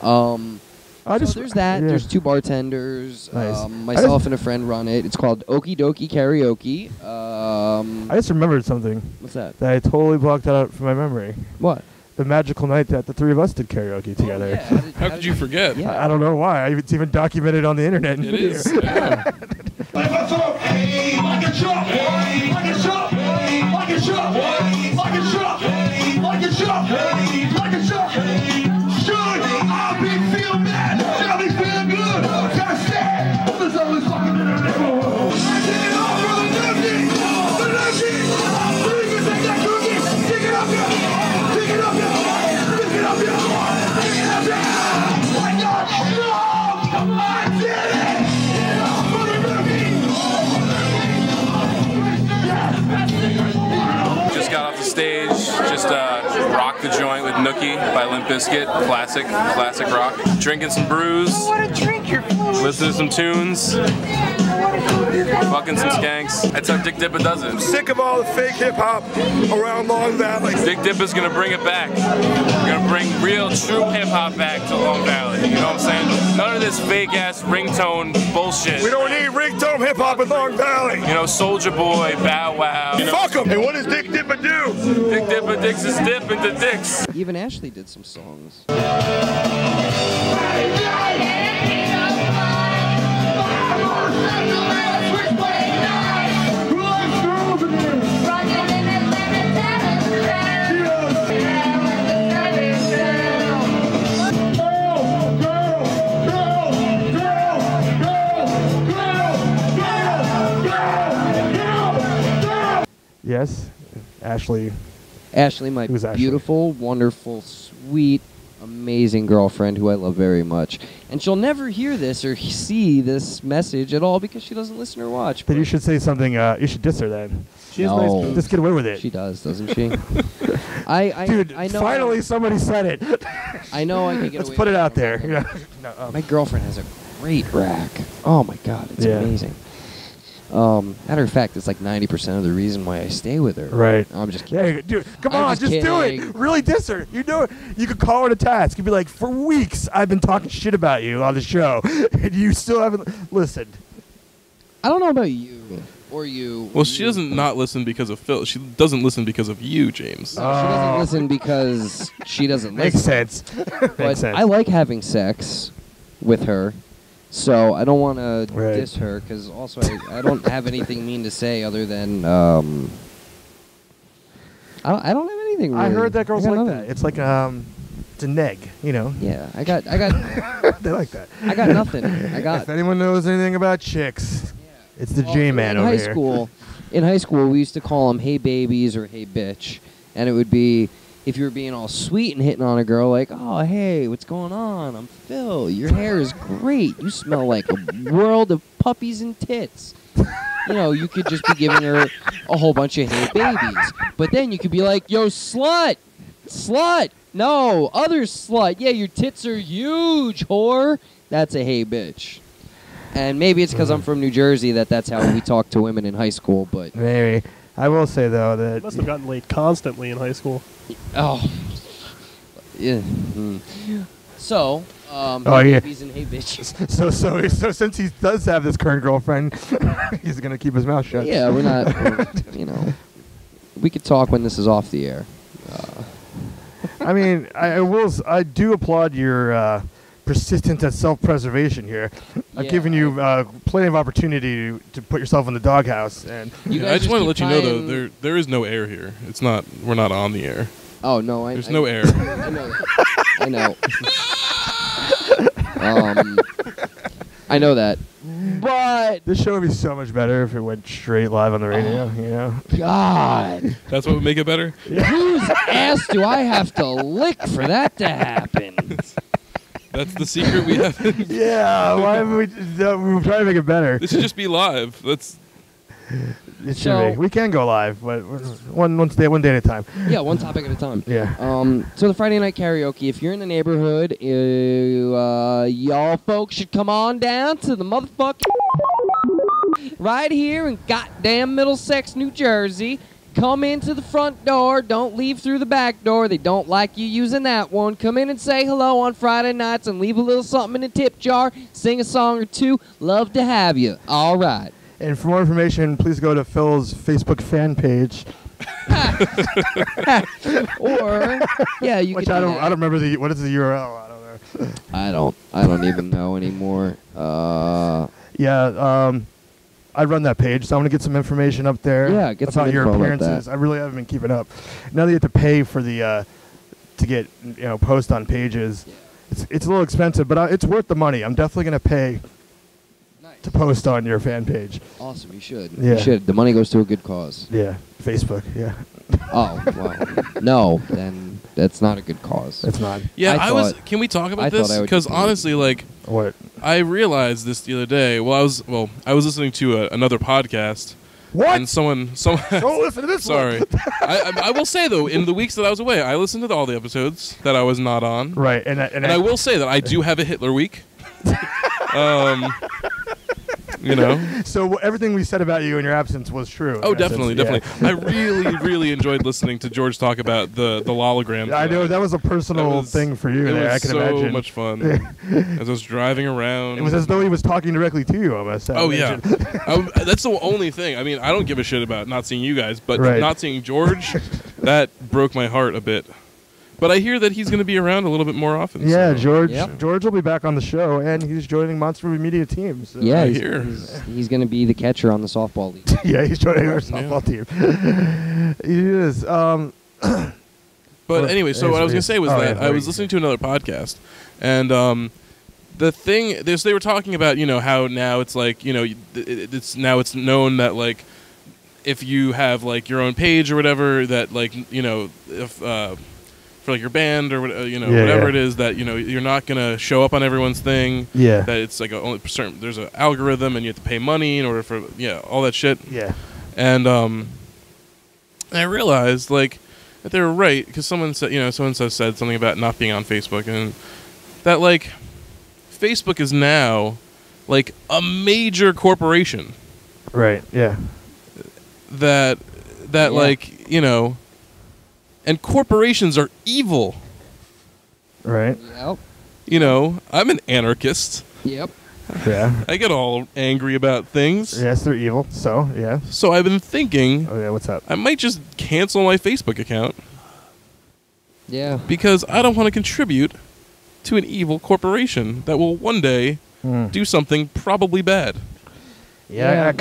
So there's that. yeah. There's two bartenders. Nice. Myself and a friend run it. It's called Okie Dokie Karaoke. I just remembered something What's that? that I totally blocked out from my memory. What? The magical night that the three of us did karaoke together. Oh, yeah. How could you forget? Yeah. I don't know why. It's even documented on the internet. It is. Yeah. Like a truck, like a truck, like a truck, like a truck, like a truck, like a truck, like a truck. Should I be feeling bad? Should I be feeling good? Gotta stand. There's always fucking in the neighborhood. I did it all for the nurses, the nurses. Please just take that cookie, stick it up here, stick it up here, stick it up here, stick it up here. I got strong. I did it. For the nurses. Just got off the stage, just rocked the joint with Nookie by Limp Bizkit, classic rock. Drinking some brews, listening to some tunes, fucking some skanks. That's how Dick Dipper does it. Sick of all the fake hip hop around Long Valley. Dick Dipper's gonna bring it back. We're gonna bring real, true hip hop back to Long Valley. You know what I'm saying? None of this fake ass ringtone bullshit. We don't need ringtone hip hop in Long Valley. You know, Soldier Boy, Bow Wow. You know, Fuck them. And what does Dick Dipper do? Dick Dipper dicks his dip into dicks. Even Ashley did some songs. Yes, Ashley. Ashley, my Who's Ashley? beautiful, wonderful, sweet, amazing girlfriend who I love very much. And she'll never hear this or see this message at all because she doesn't listen or watch. Then but you should say something. You should diss her then. She has No. nice boobs. Just get away with it. she does, doesn't she? I Dude, I know. finally somebody said it. I know I can get Let's away put with it out more there. than You that. know? No, My girlfriend has a great rack. Oh my god, it's Yeah. amazing. Matter of fact, it's like 90% of the reason why I stay with her. Right. I'm just kidding. Yeah, dude, come I'm on, just just do kidding. it. Really diss her. You know it. You could call her to task. You'd be like, for weeks I've been talking shit about you on the show, and you still haven't listened. I don't know about you or you. Well, she doesn't not listen because of Phil. She doesn't listen because of you, James. No, she doesn't listen because she doesn't Makes listen. sense. But Makes sense. I like having sex with her, so I don't want to Right. diss her because also I don't have anything mean to say other than I don't have anything. Really. I heard that girls I got like nothing. that. It's like it's a neg, you know. Yeah, I got They like that. I got nothing. I got If anyone knows anything about chicks, it's the J-man in over high here. school. In high school, we used to call them "Hey babies" or "Hey bitch," and it would be if you were being all sweet and hitting on a girl, like, "Oh hey, what's going on? I'm Phil. Your hair is great. You smell like a world of puppies and tits." You know, you could just be giving her a whole bunch of "Hey babies," but then you could be like, "Yo slut, slut." No, other slut. Yeah, your tits are huge, whore. That's a "Hey bitch." And maybe it's because I'm from New Jersey that's how we talk to women in high school, but... Maybe. I will say, though, You that... must have gotten laid constantly in high school. Oh. Yeah. So, Oh, hey yeah. babies and hey bitches. So since he does have this current girlfriend, he's going to keep his mouth shut. Yeah, we're not... you know, we could talk when this is off the air. I mean, I do applaud your persistence at self-preservation here. I've Yeah. given you plenty of opportunity to put yourself in the doghouse, and You I guys just want to let keep you know though, tying- there is no air here. It's not. We're not on the air. Oh, no, There's no air. I know that. I know. I know that. But, this show would be so much better if it went straight live on the radio, you know? God, That's what would make it better. whose ass do I have to lick for that to happen? That's the secret we have. Yeah, why haven't we we're trying to make it better. This should just be live. That's It should So- be. We can go live, but one day at a time. Yeah, one topic at a time. Yeah. So the Friday night karaoke, if you're in the neighborhood, y'all folks should come on down to the motherfucking right here in goddamn Middlesex, New Jersey. Come into the front door. Don't leave through the back door. They don't like you using that one. Come in and say hello on Friday nights and leave a little something in a tip jar. Sing a song or two. Love to have you. All right. And for more information, please go to Phil's Facebook fan page, Or yeah, you which could I do don't that. remember what is the URL. I don't know. I don't even know anymore. Yeah, I run that page, so I'm gonna get some information up there. Yeah, get some about your info about appearances. that. I really haven't been keeping up. Now that you have to pay for the to get post on pages, it's a little expensive, but it's worth the money. I'm definitely gonna pay Nice. to post on your fan page. Awesome, you should. Yeah. You should. The money goes to a good cause. Yeah, Facebook. Yeah, Oh, well, no, then that's not a good cause. it's not. yeah. I I was. thought- Can we talk I about thought this? I would Because be- honestly, like, What? I realized this the other day. I was listening to another podcast. What? And someone. Don't listen to this Sorry. one. I will say though, in the weeks that I was away, I listened to all the episodes that I was not on. Right, and And I will say that I do have a Hitler week. You know. So everything we said about you in your absence was true. Oh, in essence, definitely, yeah. definitely. I really, really enjoyed listening to George talk about the lolograms. I know that was a That personal was- thing for you It there. was I can so imagine. much fun. As I was driving around. It was as though he was talking directly to you, almost. I Oh yeah, imagine. that's the only thing. I mean, I don't give a shit about not seeing you guys, but Right. not seeing George, that broke my heart a bit. But I hear that he's going to be around a little bit more often. Yeah, so- George. Yep. George will be back on the show, and he's joining Monster Movie Media team. So. Yeah, I he's, hear. he's going to be the catcher on the softball league. yeah, he's joining our softball team. He is. But anyway, so what I was going to say was Oh, that yeah, I was listening to another podcast, and the thing they were talking about, how now it's like, it's known that like if you have like your own page or whatever, that like if for like your band or whatever yeah. it is, that you're not gonna show up on everyone's thing. Yeah. That it's like only certain. There's an algorithm, and you have to pay money in order for all that shit. Yeah. And I realized like that they were right, because someone said said something about not being on Facebook, and that like Facebook is now like a major corporation Right. Yeah. that Yeah. like and corporations are evil. Right. Yep. I'm an anarchist. Yep. Yeah. I get all angry about things. Yes, they're evil. So, yeah. So I've been thinking Oh, yeah, what's up? I might just cancel my Facebook account Yeah. because I don't want to contribute to an evil corporation that will one day do something probably bad. Yeah,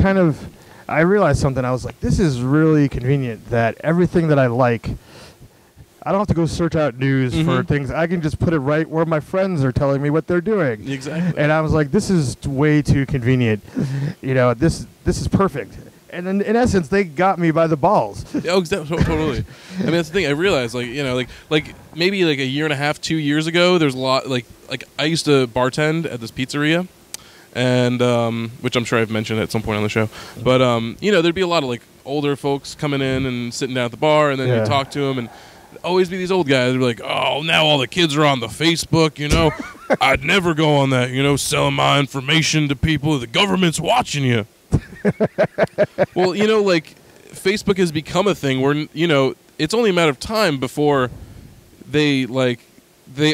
I realized something. I was like, this is really convenient that everything that I like, I don't have to go search out news for things. I can just put it right where my friends are telling me what they're doing. Exactly. And I was like, this is way too convenient. This is perfect. And in essence, they got me by the balls. Oh, totally. I mean, that's the thing. I realized, like maybe like a year and a half, 2 years ago, there's a lot like I used to bartend at this pizzeria, and which I'm sure I've mentioned at some point on the show. But there'd be a lot of like older folks coming in and sitting down at the bar, and then you talk to them, and always be these old guys. They'd be like, "Oh, now all the kids are on the Facebook. I'd never go on that. Selling my information to people. The government's watching you." Well, like Facebook has become a thing where it's only a matter of time before they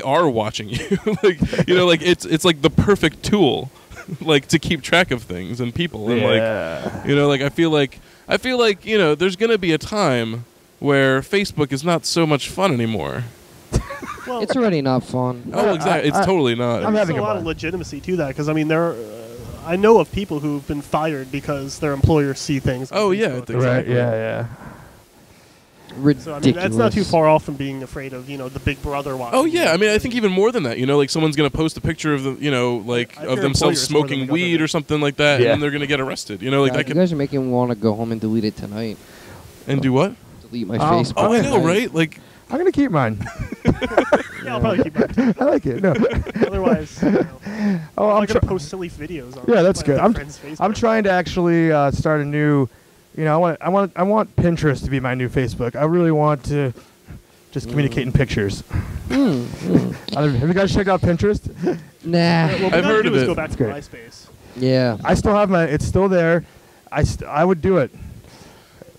are watching you. It's like the perfect tool, like to keep track of things and people. And I feel like there's gonna be a time where Facebook is not so much fun anymore. Well, It's already not fun. Oh, exactly. It's totally not. I'm there's having a a lot ball. of legitimacy to that because I mean I know of people who've been fired because their employers see things. on Oh, yeah, Facebook. exactly. Right, yeah. Ridiculous. So I mean that's not too far off from being afraid of the Big Brother watching. Oh yeah, you. I mean, I think even more than that. Like someone's gonna post a picture of the, I fear of themselves employers more than smoking the weed government. or something like that, Yeah. and then they're gonna get arrested. Like God, that you could guys are making me want to go home and delete it tonight. and do what? Delete my Oh, Facebook. Oh, I know, tonight. right? Like, I'm going to keep mine. Yeah, I'll probably keep that. I like it. No. Otherwise, Oh, I'm I'm gonna try- post silly videos on Yeah, that's my good. friend's Facebook. I'm trying to actually start a new. I want Pinterest to be my new Facebook. I really want to just communicate in pictures. Have you guys checked out Pinterest? Nah. What we I've gotta heard do of is it. go back to That's MySpace. Yeah. I still have it's still there. I would do it.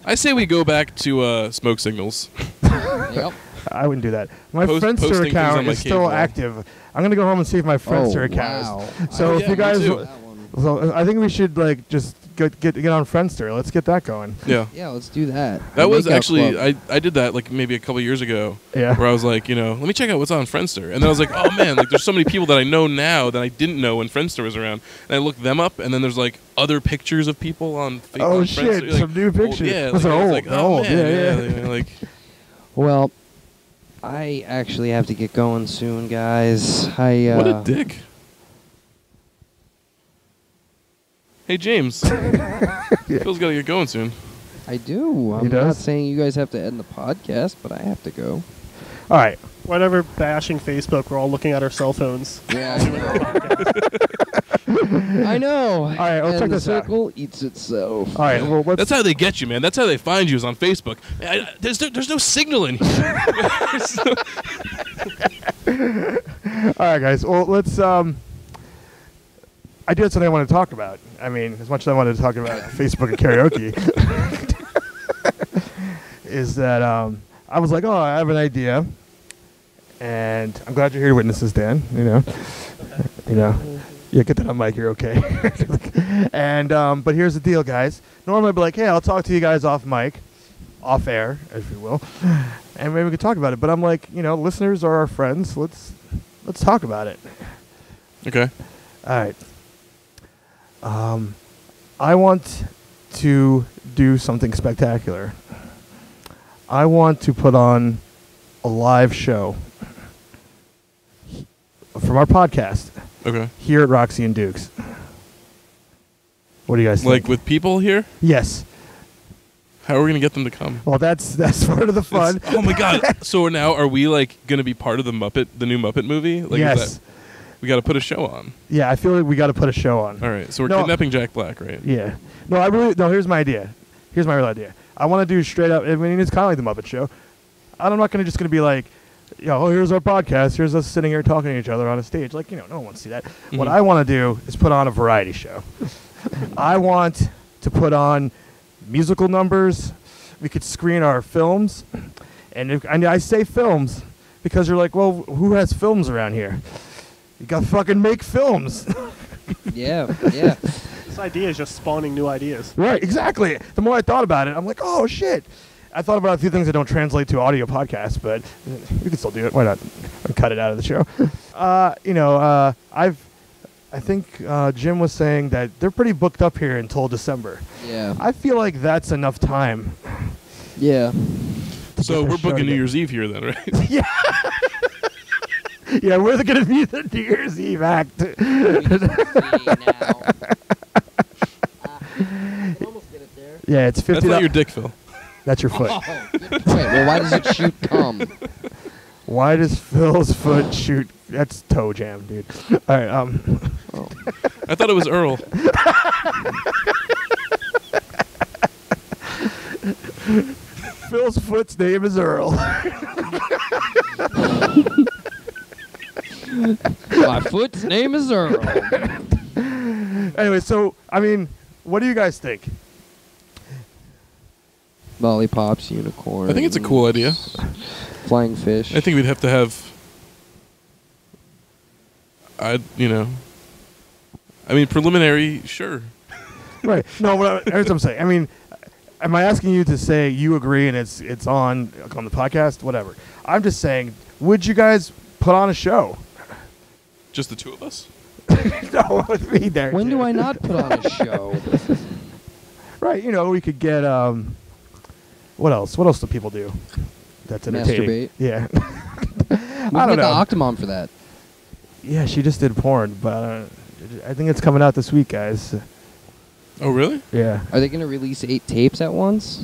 I say we go back to smoke signals. Yep. I wouldn't do that. My Posting Friendster things on account my is cable. still active. I'm gonna go home and see if my Friendster account wow. is. So Oh, if yeah, you me guys, too. That one. so I think we should just get on Friendster. Let's get that going. Yeah. Yeah, let's do that. That The was Makeout actually Club. I did that like maybe a couple years ago. Yeah. Where I was like, let me check out what's on Friendster, and then I was like, oh man, like there's so many people that I know now that I didn't know when Friendster was around, and I looked them up, and then there's like other pictures of people on Facebook. Oh on shit! Friendster, like, Some new pictures. Yeah, Those like, are I was old. like, They're oh, old. man, Yeah. like Well, I actually have to get going soon, guys. what a dick. Hey James, Phil's got to get going soon. I do. I'm does? not saying you guys have to end the podcast, but I have to go. All right. Whatever, bashing Facebook, we're all looking at our cell phones. Yeah. Doing our podcast. I know. All right, let's check the this out. circle eats itself. All right. Well, let's. That's how they get you, man. That's how they find you is on Facebook. There's no signal in here. All right, guys. Well, let's. I do have something I want to talk about. I mean, as much as I wanted to talk about Facebook and karaoke, is that I was like, oh, I have an idea, and I'm glad you're here to witness this, Dan. Yeah, get that on mic. You're okay. And but here's the deal, guys. Normally, I'd be like, hey, I'll talk to you guys off mic, off air, if you will, and maybe we could talk about it. But I'm like, listeners are our friends. Let's talk about it. Okay. All right. I want to do something spectacular. I want to put on a live show from our podcast Okay. here at Roxy and Dukes. What do you guys think? Like with people here? Yes. How are we gonna get them to come? Well, that's part of the fun. Oh my god! So now are we like gonna be part of the new Muppet movie? Like, Yes. Is that, we got to put a show on. Yeah, I feel like we got to put a show on. All right. So we're No. kidnapping Jack Black, right? Yeah. No, here's my idea. Here's my real idea. I want to do straight up. I mean, it's kind of like the Muppet Show. I'm not just going to be like, oh, here's our podcast. Here's us sitting here talking to each other on a stage. Like, no one wants to see that. What I want to do is put on a variety show. I want to put on musical numbers. We could screen our films. And I say films because you're like, well, who has films around here? You got to fucking make films. Yeah, yeah. This idea is just spawning new ideas. Right, exactly. The more I thought about it, I'm like, oh shit. I thought about a few things that don't translate to audio podcasts, but we can still do it. Why not? I'll cut it out of the show. I think Jim was saying that they're pretty booked up here until December. Yeah. I feel like that's enough time. Yeah. So get we're the show booking New together. Year's Eve here then, right? Yeah. Yeah, we're going to be the New Year's Eve act. Let me just see now. I almost get it there. Yeah, it's $50. That's not your dick, Phil. That's your foot. Oh, good point. Well, why does it shoot cum? Why does Phil's foot shoot? That's toe jam, dude. All right. I thought it was Earl. Phil's foot's name is Earl. My foot's name is Earl. Anyway, so I mean, what do you guys think? Lollipops, unicorn. I think it's a cool idea. Flying fish. I think we'd have to have. Preliminary, sure. Right. No, here's what I'm saying. I mean, am I asking you to say you agree and it's on the podcast? Whatever. I'm just saying, would you guys put on a show? Just the two of us? No, with me there. When too. do I not put on a show? Right. We could get what else? What else do people do? That's entertaining. Masturbate. Yeah. We I can don't get the know. Octomom for that. Yeah, she just did porn, but I think it's coming out this week, guys. Oh, really? Yeah. Are they going to release 8 tapes at once?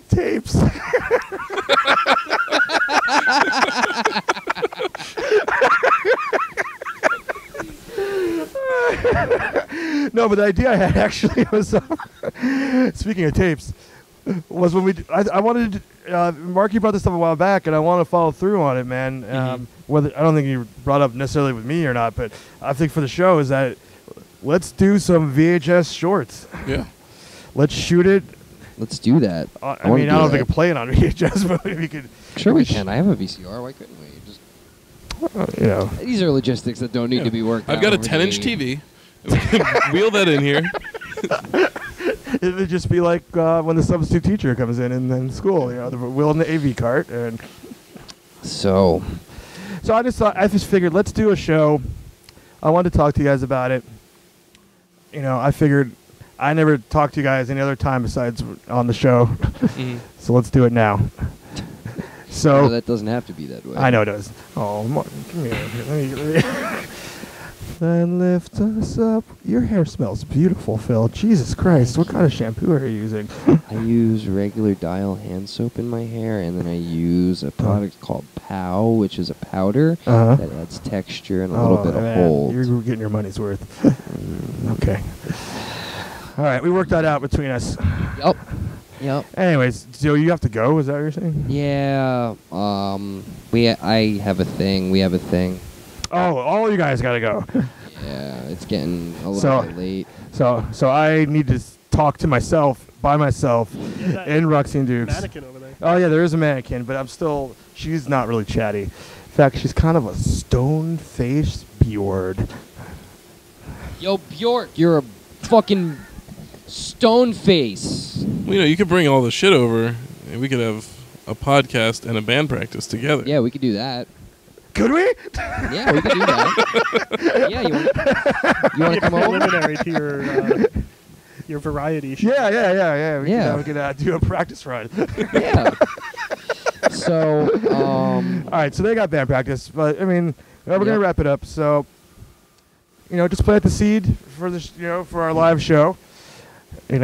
Tapes. No, but the idea I had actually was, speaking of tapes, was when I wanted to, Marky brought this up a while back, and I want to follow through on it, man. Whether I don't think you brought up necessarily with me or not, but I think for the show is that let's do some VHS shorts. Yeah. Let's shoot it. Let's do that. I mean, I don't think I can play it on VHS, but we could. Sure we can. I have a VCR. Why couldn't we? Just these are logistics that don't need to be worked out. I've got a over the 10-inch meeting. TV. We can wheel that in here. It would just be like when the substitute teacher comes in school, they're wheeling the AV cart, and So I just figured let's do a show. I wanted to talk to you guys about it. I figured I never talked to you guys any other time besides on the show, so let's do it now. So no, that doesn't have to be that way. I know it does. Oh, come here. Let me. Then lift us up. Your hair smells beautiful, Phil. Jesus Christ. What kind of shampoo are you using? I use regular Dial hand soap in my hair, and then I use a product called Pow, which is a powder that adds texture and a little bit of hold. You're getting your money's worth. Okay. All right, we worked that out between us. Yep. Anyways, so you have to go? Is that what you're saying? Yeah. I have a thing. We have a thing. Oh, all you guys got to go. Yeah, it's getting a little bit late. So I need to talk to myself, by myself, in Roxy and Dukes. Mannequin over there. Oh, yeah, there is a mannequin, but she's not really chatty. In fact, she's kind of a stone-faced Bjord. Yo, Bjork, you're a fucking stone face. Well, you could bring all the shit over, and we could have a podcast and a band practice together. Yeah, we could do that. Could we? Yeah, we could do that. Yeah, you want to come over? Preliminary to your variety show. Yeah. We could do a practice run. Yeah. So, all right, so they got band practice, but I mean, we're gonna wrap it up. So, just plant the seed for this, for our live show. We'll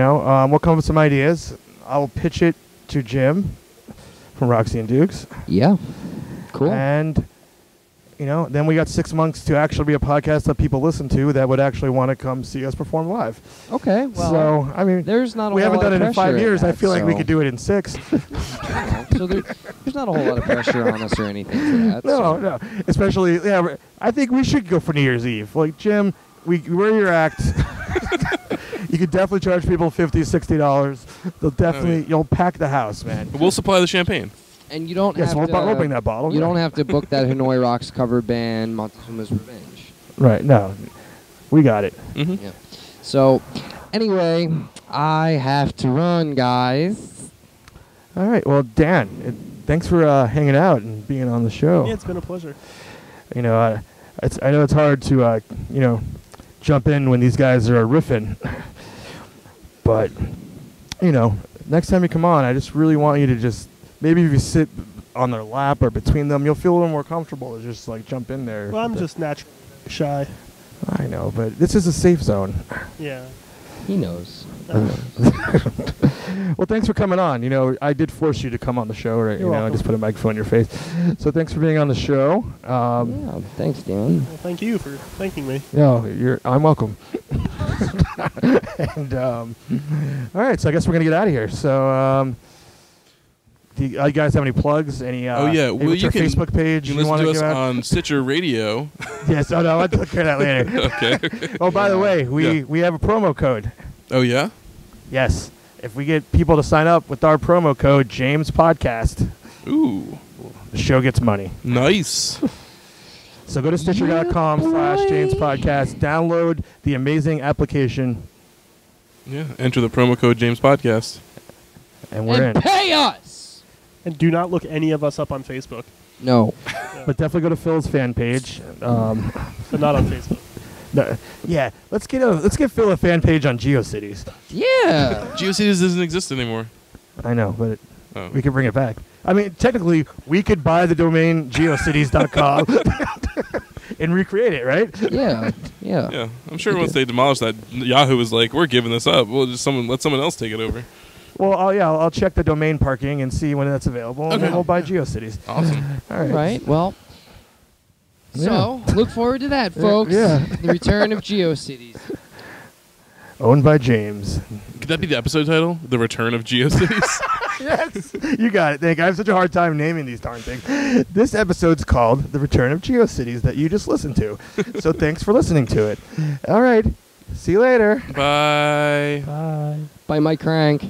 come up with some ideas. I'll pitch it to Jim from Roxy and Dukes. Yeah. Cool. And then we got 6 months to actually be a podcast that people listen to that would actually want to come see us perform live. Okay. Well, so I mean, there's not. We haven't done it in 5 years. I feel like we could do it in 6. So there's not a whole lot of pressure on us or anything for that. No. Especially, I think we should go for New Year's Eve. Like, Jim, we're your act. You could definitely charge people $50, $60. They'll definitely, you'll pack the house, man. We'll supply the champagne. And you don't Yes, have we'll, to. we'll bring that bottle. You yeah. don't have to book that Hanoi Rocks cover band, Montezuma's Revenge. Right, no. We got it. Yeah. So, anyway, I have to run, guys. All right, well, Dan, thanks for hanging out and being on the show. Yeah, it's been a pleasure. You know, I know it's hard to, you know, jump in when these guys are riffing. But, you know, next time you come on, I just really want you to just, maybe if you sit on their lap or between them, you'll feel a little more comfortable to just, like, jump in there. Well, I'm just naturally shy. I know, but this is a safe zone. Yeah. He knows. Well, thanks for coming on. You know, I did force you to come on the show, right? You're I welcome. just put a microphone in your face. So thanks for being on the show. Yeah, thanks, Dan. Well, thank you for thanking me. No, I'm welcome. And all right, so I guess we're gonna get out of here. So, do you guys have any plugs? Any? Oh yeah, hey, well what's you your can Facebook page. You You can want listen to to us give out? on Stitcher Radio. Yes. Oh no, I'll take care of that later. Okay. Oh, by the way, we Yeah. we have a promo code. Oh yeah. Yes. If we get people to sign up with our promo code James Podcast, Ooh, the show gets money. nice. So go to Stitcher.com/James Podcast. Download the amazing application, Yeah. Enter the promo code James Podcast. and we're And in. pay us! And do not look any of us up on Facebook, No. But definitely go to Phil's fan page. but not on Facebook. No, yeah, let's get Phil a fan page on GeoCities. Yeah. Geocities doesn't exist anymore. I know, but Oh. we could bring it back. I mean, technically, we could buy the domain geocities.com and recreate it, right? Yeah. Yeah. Yeah, I'm sure once they demolished that, Yahoo was like, "We're giving this up. We'll just let someone else take it over." Well, I'll check the domain parking and see when that's available, and then Okay. we'll buy GeoCities. Awesome. All right. Right. Well, so look forward to that, folks. Yeah. The return of GeoCities. Owned by James. Could that be the episode title? The Return of Geocities. Yes, you got it. Thank you. I have such a hard time naming these darn things. This episode's called The Return of GeoCities that you just listened to. So thanks for listening to it. All right. See you later. Bye. Bye. By Mike Crank.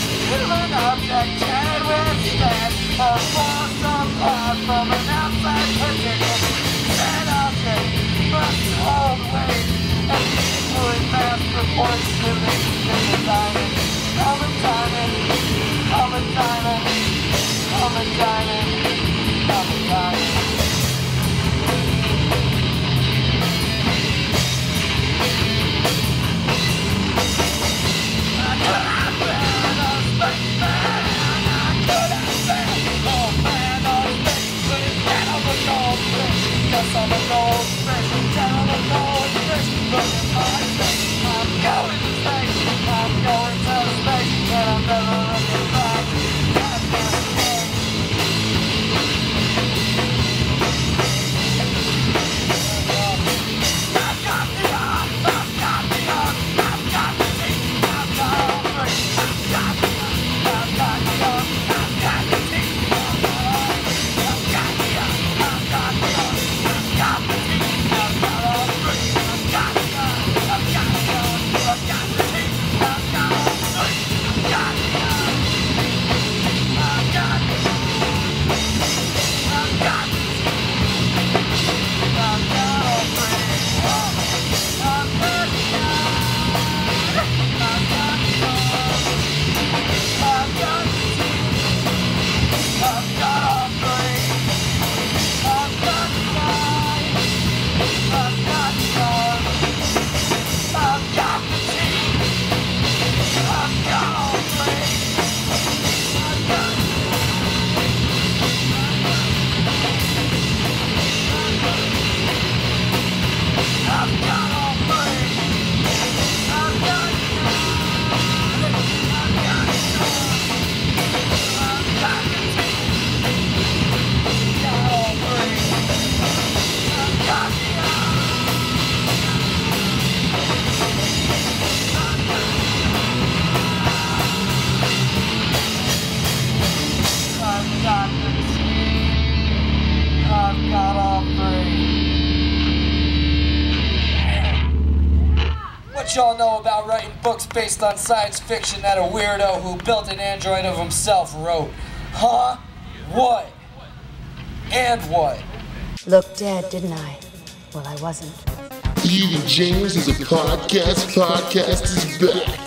Object can withstand a force apart from an what y'all know about writing books based on science fiction that a weirdo who built an android of himself wrote? Huh? What? And what? Looked dead, didn't I? Well, I wasn't. Even James is a podcast. Podcast is back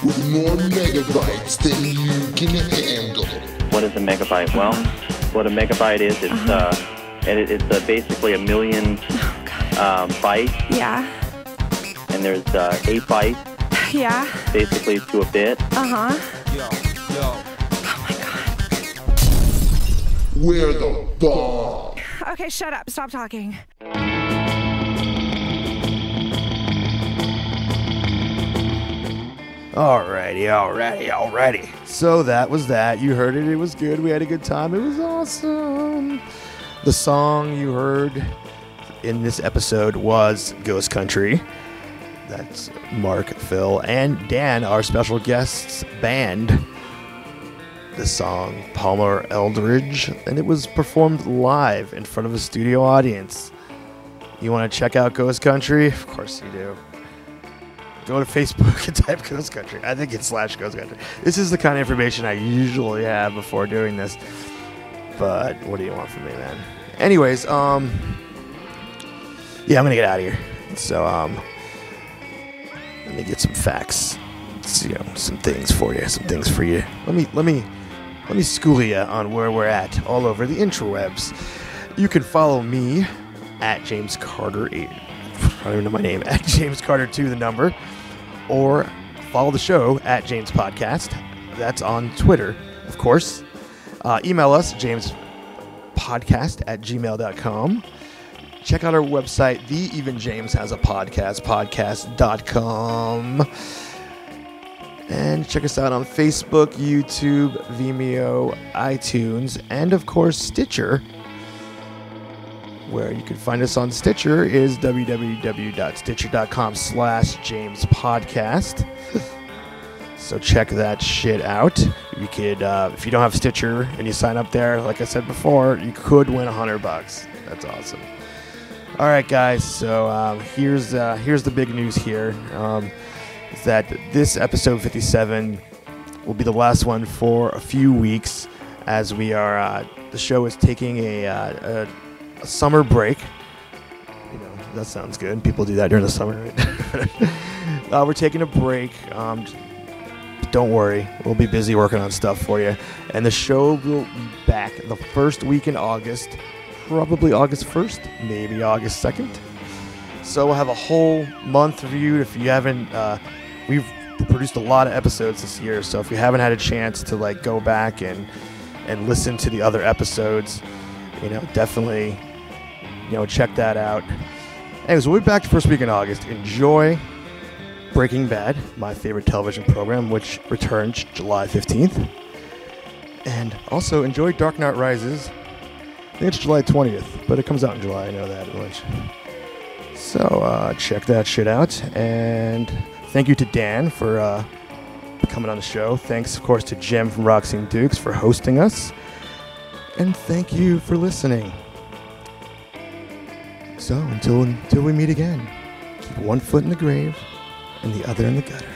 with more megabytes than you can handle. What is a megabyte? Well, what a megabyte is, it's basically a million bytes. Yeah. And there's 8 bytes. Yeah. Basically to a bit. Uh-huh. Yo. Oh my god. We're the bomb. Okay, shut up. Stop talking. Alrighty. So that was that. You heard it. It was good. We had a good time. It was awesome. The song you heard in this episode was Ghost Country. That's Mark, Phil, and Dan, our special guests, band the song Palmer Eldridge, and it was performed live in front of a studio audience. You want to check out Ghost Country? Of course you do. Go to Facebook and type Ghost Country. I think it's /Ghost Country. This is the kind of information I usually have before doing this. But what do you want from me, man? Anyways, yeah, I'm gonna get out of here. So, let me get some facts. Some things for you, some things for you. Let me school you on where we're at all over the interwebs. You can follow me at James Carter 8. I don't even know my name. At James Carter 2, the number. Or follow the show at James Podcast. That's on Twitter, of course. Email us, jamespodcast@gmail.com. Check out our website, The Even James Has a Podcast, podcast.com. And check us out on Facebook, YouTube, Vimeo, iTunes, and of course Stitcher. Where you can find us on Stitcher is www.stitcher.com/JamesPodcast. So check that shit out. You could, if you don't have Stitcher and you sign up there, like I said before, you could win $100. That's awesome. All right, guys. So here's the big news here. Is that this episode 57 will be the last one for a few weeks, as we are. The show is taking a summer break. That sounds good. People do that during the summer, right? We're taking a break. Don't worry, we'll be busy working on stuff for you. And the show will be back the first week in August, probably August 1st, maybe August 2nd. So we'll have a whole month reviewed. If you haven't, we've produced a lot of episodes this year, so if you haven't had a chance to go back and listen to the other episodes, definitely, check that out. Anyways, we'll be back the first week in August. Enjoy Breaking Bad, my favorite television program, which returns July 15th. And also enjoy Dark Knight Rises. I think it's July 20th, but it comes out in July. I know that much. So check that shit out. And thank you to Dan for coming on the show. Thanks, of course, to Jim from Roxy Dukes for hosting us. And thank you for listening. So until we meet again, keep one foot in the grave and the other in the gutter.